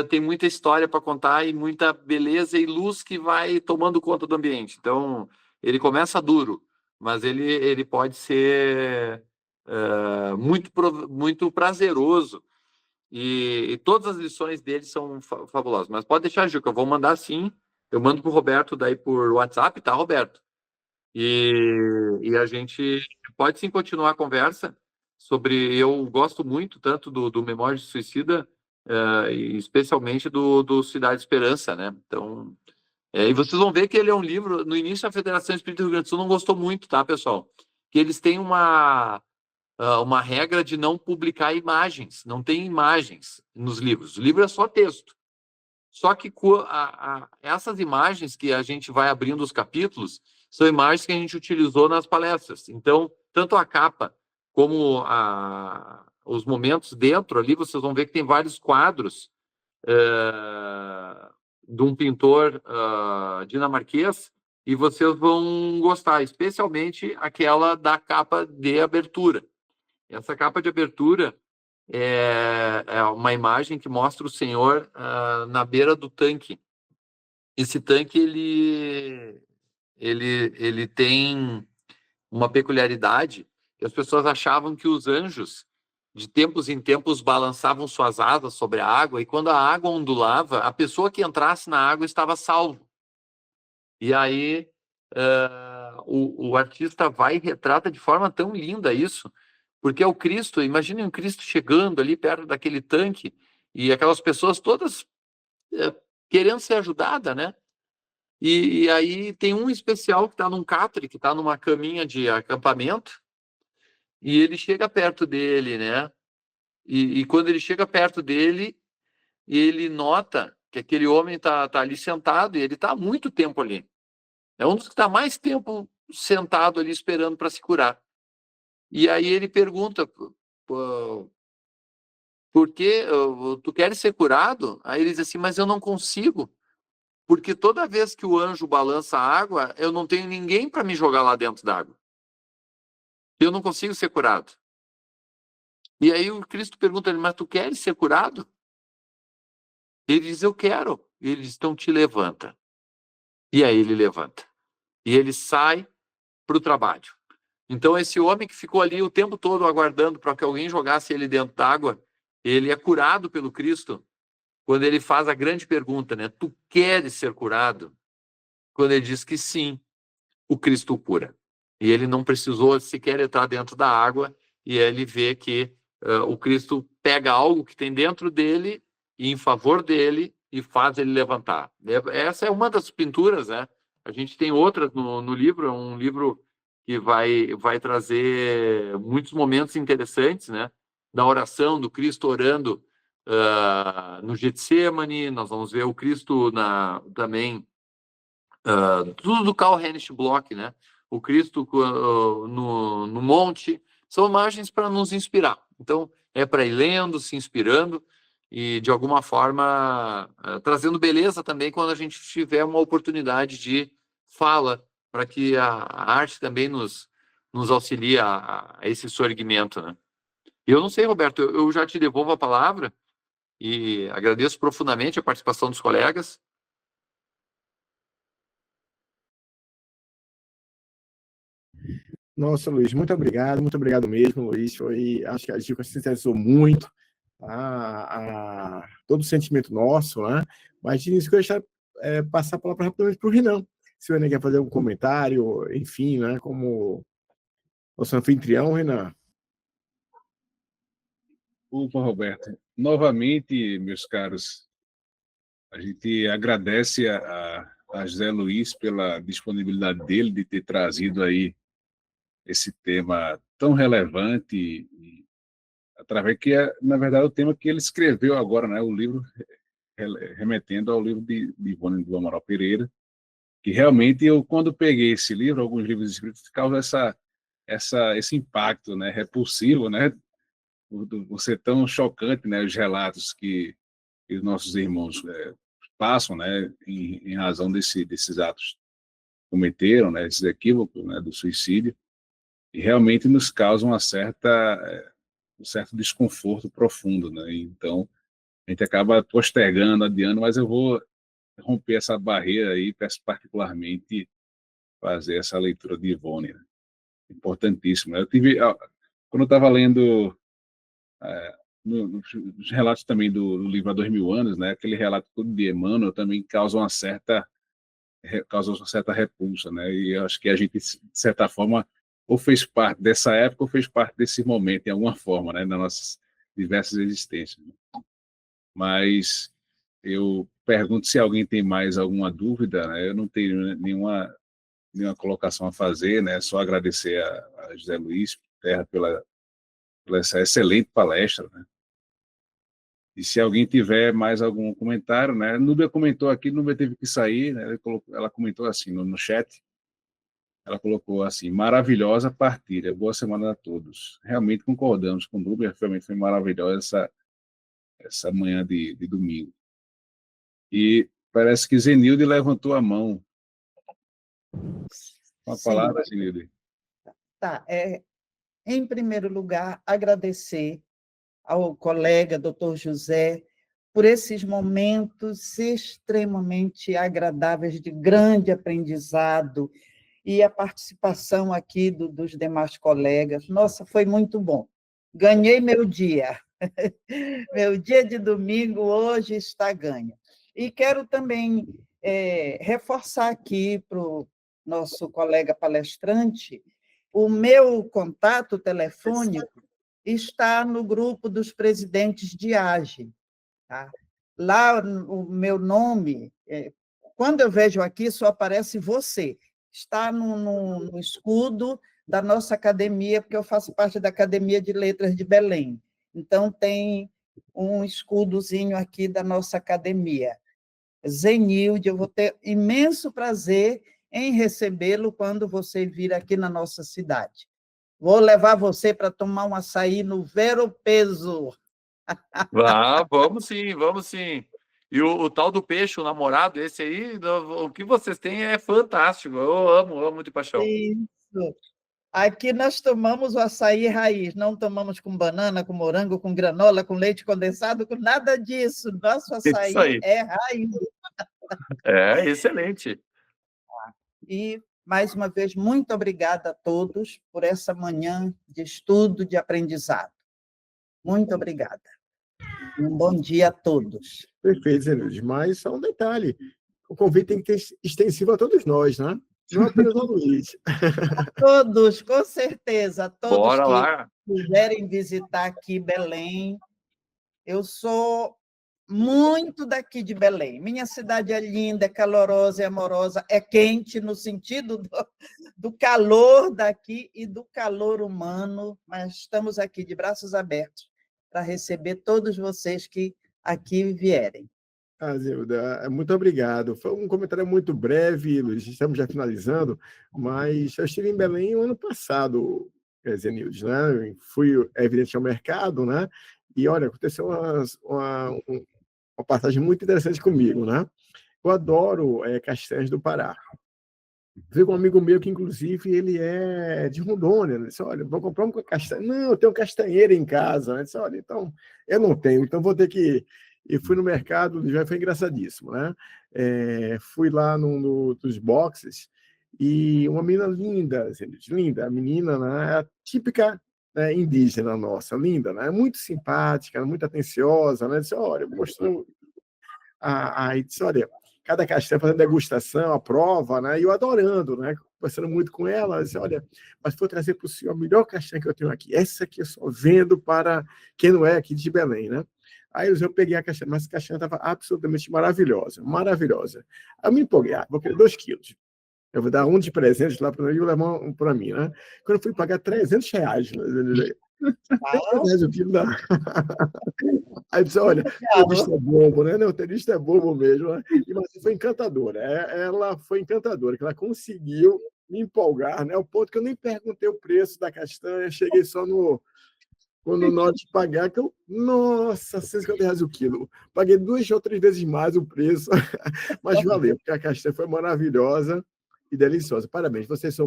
tem muita história para contar e muita beleza e luz que vai tomando conta do ambiente. Então, ele começa duro, mas ele pode ser muito prazeroso. E todas as lições dele são fabulosas. Mas pode deixar, Gil, que eu vou mandar sim. Eu mando para o Roberto daí por WhatsApp, tá, Roberto? E a gente pode sim continuar a conversa sobre. Eu gosto muito tanto do Memória de Suicida, e especialmente do Cidade Esperança, né? Então, e vocês vão ver que ele é um livro. No início, a Federação Espírita do Rio Grande do Sul não gostou muito, tá, pessoal? Que eles têm uma regra de não publicar imagens, não tem imagens nos livros. O livro é só texto. Só que essas imagens que a gente vai abrindo os capítulos são imagens que a gente utilizou nas palestras. Então, tanto a capa como os momentos dentro ali, vocês vão ver que tem vários quadros de um pintor dinamarquês, e vocês vão gostar, especialmente aquela da capa de abertura. Essa capa de abertura é uma imagem que mostra o Senhor na beira do tanque. Esse tanque, ele tem uma peculiaridade, que as pessoas achavam que os anjos, de tempos em tempos, balançavam suas asas sobre a água, e quando a água ondulava, a pessoa que entrasse na água estava salvo. E aí o artista vai e retrata de forma tão linda isso, porque é o Cristo. Imaginem um Cristo chegando ali perto daquele tanque e aquelas pessoas todas querendo ser ajudadas, né? E aí tem um especial que está num catre, que está numa caminha de acampamento, e ele chega perto dele, né? E quando ele chega perto dele, ele nota que aquele homem está ali sentado, e ele está há muito tempo ali. É um dos que está mais tempo sentado ali esperando para se curar. E aí ele pergunta: por que tu queres ser curado? Aí ele diz assim: mas eu não consigo, porque toda vez que o anjo balança a água, eu não tenho ninguém para me jogar lá dentro da água. Eu não consigo ser curado. E aí o Cristo pergunta a ele: mas tu queres ser curado? Ele diz: eu quero. E ele diz: então te levanta. E aí ele levanta. E ele sai para o trabalho. Então esse homem que ficou ali o tempo todo aguardando para que alguém jogasse ele dentro d'água, ele é curado pelo Cristo quando ele faz a grande pergunta, né? Tu queres ser curado? Quando ele diz que sim, o Cristo o cura. E ele não precisou sequer entrar dentro da água, e ele vê que o Cristo pega algo que tem dentro dele e em favor dele e faz ele levantar. Essa é uma das pinturas, né? A gente tem outras no livro, é um livro que vai trazer muitos momentos interessantes, né? Da oração do Cristo orando no Getsemane. Nós vamos ver o Cristo também, tudo do Karl Heinrich Bloch, né? O Cristo no monte. São imagens para nos inspirar. Então, é para ir lendo, se inspirando e, de alguma forma, trazendo beleza também quando a gente tiver uma oportunidade de fala, para que a arte também nos auxilie a esse sorgimento, né? Eu não sei, Roberto, eu já te devolvo a palavra e agradeço profundamente a participação dos colegas. Nossa, Luiz, muito obrigado mesmo, Luiz. Acho que a dica sintetizou muito todo o sentimento nosso, né? Mas isso que eu deixar passar a palavra rapidamente para o Renan. Se o Renan quer fazer algum comentário, enfim, né? Como nosso anfitrião, Renan. Opa, Roberto. Novamente, meus caros, a gente agradece a José Luiz pela disponibilidade dele de ter trazido aí esse tema tão relevante, através que é, na verdade, o tema que ele escreveu agora, né, o livro remetendo ao livro de Ivone do Amaral Pereira, que realmente eu, quando peguei esse livro, alguns livros escritos, causa esse impacto, né, repulsivo, né, por ser tão chocante, né, os relatos que os nossos irmãos passam, né, em razão desses atos que cometeram, né, esses equívocos, né, do suicídio, e realmente nos causam um certo desconforto profundo, né, então a gente acaba postergando, adiando, mas eu vou romper essa barreira aí, peço particularmente fazer essa leitura de Ivone, né? Importantíssimo. Quando eu estava lendo nos relatos também do livro Há 2000 Anos, né, aquele relato todo de Emmanuel também causa uma certa repulsa, né, e eu acho que a gente, de certa forma, ou fez parte dessa época ou fez parte desse momento, em alguma forma, né, nas nossas diversas existências. Mas eu pergunto se alguém tem mais alguma dúvida, né? Eu não tenho nenhuma colocação a fazer, né? Só agradecer a José Luiz Terra pela essa excelente palestra, né? E se alguém tiver mais algum comentário, né? Núbia comentou aqui, Núbia teve que sair, né? Ela comentou assim no chat, ela colocou assim: maravilhosa partilha, boa semana a todos. Realmente concordamos com Núbia, realmente foi maravilhosa essa manhã de domingo. E parece que Zenilde levantou a mão. Uma palavra, Zenilde. Tá. Em primeiro lugar, agradecer ao colega, doutor José, por esses momentos extremamente agradáveis, de grande aprendizado, e a participação aqui dos demais colegas. Nossa, foi muito bom. Ganhei meu dia. Meu dia de domingo hoje está ganho. E quero também reforçar aqui para o nosso colega palestrante, o meu contato telefônico está no grupo dos presidentes de AGE. Tá? Lá, o meu nome, quando eu vejo aqui, só aparece você. Está no escudo da nossa academia, porque eu faço parte da Academia de Letras de Belém. Então, tem um escudozinho aqui da nossa academia. Zenilde, eu vou ter imenso prazer em recebê-lo quando você vir aqui na nossa cidade. Vou levar você para tomar um açaí no Vero Peso. Vamos sim, vamos sim. E o tal do peixe, o namorado, esse aí, o que vocês têm é fantástico. Eu amo de paixão. Isso. Aqui nós tomamos o açaí raiz, não tomamos com banana, com morango, com granola, com leite condensado, com nada disso. Nosso açaí é raiz. É excelente. E, mais uma vez, muito obrigada a todos por essa manhã de estudo, de aprendizado. Muito obrigada. Um bom dia a todos. Perfeito, Zenilde. Mas só um detalhe: o convite tem que ser extensivo a todos nós, né? Não apenas ao Luiz. Todos, com certeza, todos Bora que lá. quiserem visitar aqui Belém. Eu sou muito daqui de Belém. Minha cidade é linda, é calorosa, é amorosa, é quente no sentido do calor daqui e do calor humano, mas estamos aqui de braços abertos para receber todos vocês que aqui vierem. Zilda, muito obrigado. Foi um comentário muito breve, Luiz, estamos já finalizando, mas eu estive em Belém o ano passado, Zenilde, né? Fui, evidente, ao mercado, né? E, olha, aconteceu uma passagem muito interessante comigo, né? Eu adoro castanhas do Pará. Veio com um amigo meu que, inclusive, ele é de Rondônia. Ele disse: olha, vou comprar uma castanha. Não, eu tenho castanheira em casa. Ele disse: olha, então, eu não tenho, então vou ter que... E fui no mercado, já foi engraçadíssimo, né? Fui lá nos boxes e uma menina linda, linda, a menina, né, é a típica, né, indígena nossa, linda, né? Muito simpática, muito atenciosa, né? Disse: olha, mostrando... Aí disse: olha, cada castanha fazendo degustação, a prova, né? E eu adorando, né? Conversando muito com ela, disse: olha, mas vou trazer para o senhor a melhor castanha que eu tenho aqui. Essa aqui eu só vendo para quem não é aqui de Belém, né? Aí eu peguei a castanha, mas a castanha estava absolutamente maravilhosa, maravilhosa. Aí eu me empolguei: vou querer 2 quilos. eu vou dar um de presente lá para ele e levar um para mim, né? Quando eu fui pagar R$300, R$300 o quilo da... Aí disse, olha, o tenista é bobo, né? Não, o tenista é bobo mesmo. Né? Mas foi encantadora. Ela foi encantadora, que ela conseguiu me empolgar, né? Ao ponto que eu nem perguntei o preço da castanha, cheguei só quando na hora de pagar, que eu, nossa, R$150 o quilo. Paguei 2 ou 3 vezes mais o preço, mas valeu, porque a castanha foi maravilhosa e deliciosa. Parabéns, vocês são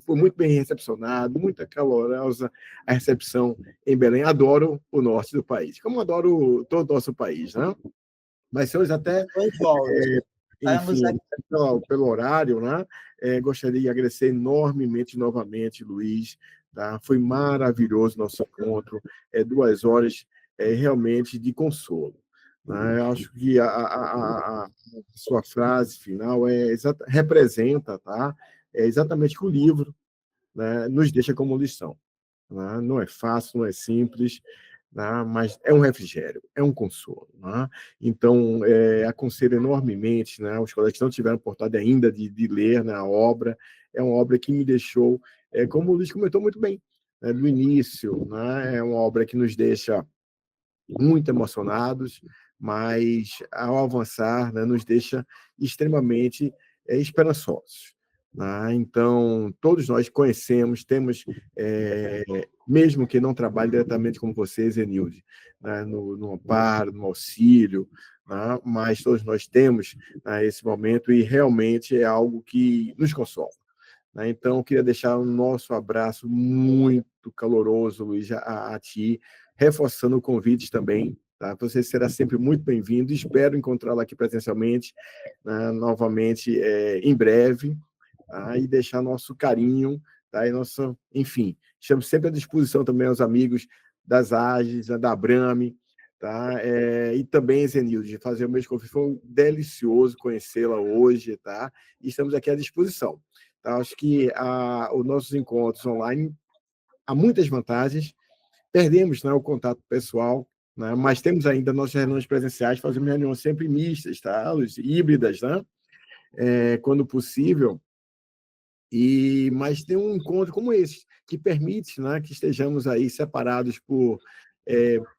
foi muito bem recepcionado, muito calorosa a recepção em Belém. Adoro o norte do país, como adoro todo o nosso país, né? Mas, senhores, até... enfim, pelo horário, né? Gostaria de agradecer enormemente, novamente, Luiz. Tá? Foi maravilhoso nosso encontro. 2 horas realmente de consolo. Né? Eu acho que a sua frase final representa, tá? Exatamente que o livro, né, nos deixa como lição. Né? Não é fácil, não é simples, né? Mas é um refrigério, é um consolo. Né? Então, aconselho enormemente, né? Os colegas que não tiveram oportunidade ainda de ler, né, a obra, é uma obra que me deixou, como o Luiz comentou muito bem, né, do início, né? É uma obra que nos deixa muito emocionados, mas, ao avançar, né, nos deixa extremamente esperançosos. Né? Então, todos nós conhecemos, temos, mesmo que não trabalhe diretamente como você, Zenilde, né, no amparo, no auxílio, né, mas todos nós temos, né, esse momento e realmente é algo que nos consola. Né? Então, eu queria deixar o nosso abraço muito caloroso, Luiz, a ti, reforçando o convite também. Tá? Você será sempre muito bem-vindo. Espero encontrá-lo aqui presencialmente, né, novamente, em breve, tá? E deixar nosso carinho, tá? E enfim, estamos sempre à disposição também aos amigos das AGES, da Abrame, tá? E também, Zenilde, fazer o mesmo convite. Foi delicioso conhecê-la hoje, tá? E estamos aqui à disposição. Tá? Acho que os nossos encontros online há muitas vantagens. Perdemos, né, o contato pessoal, né, mas temos ainda nossas reuniões presenciais, fazemos reuniões sempre mistas, tá? Híbridas, né? Quando possível. Mas tem um encontro como esse, que permite, né, que estejamos aí separados por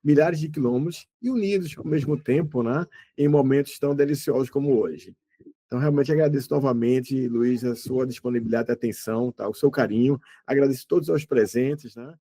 milhares de quilômetros e unidos ao mesmo tempo, né, em momentos tão deliciosos como hoje. Então, realmente agradeço novamente, Luiz, a sua disponibilidade e atenção, tá? O seu carinho. Agradeço a todos os presentes, né?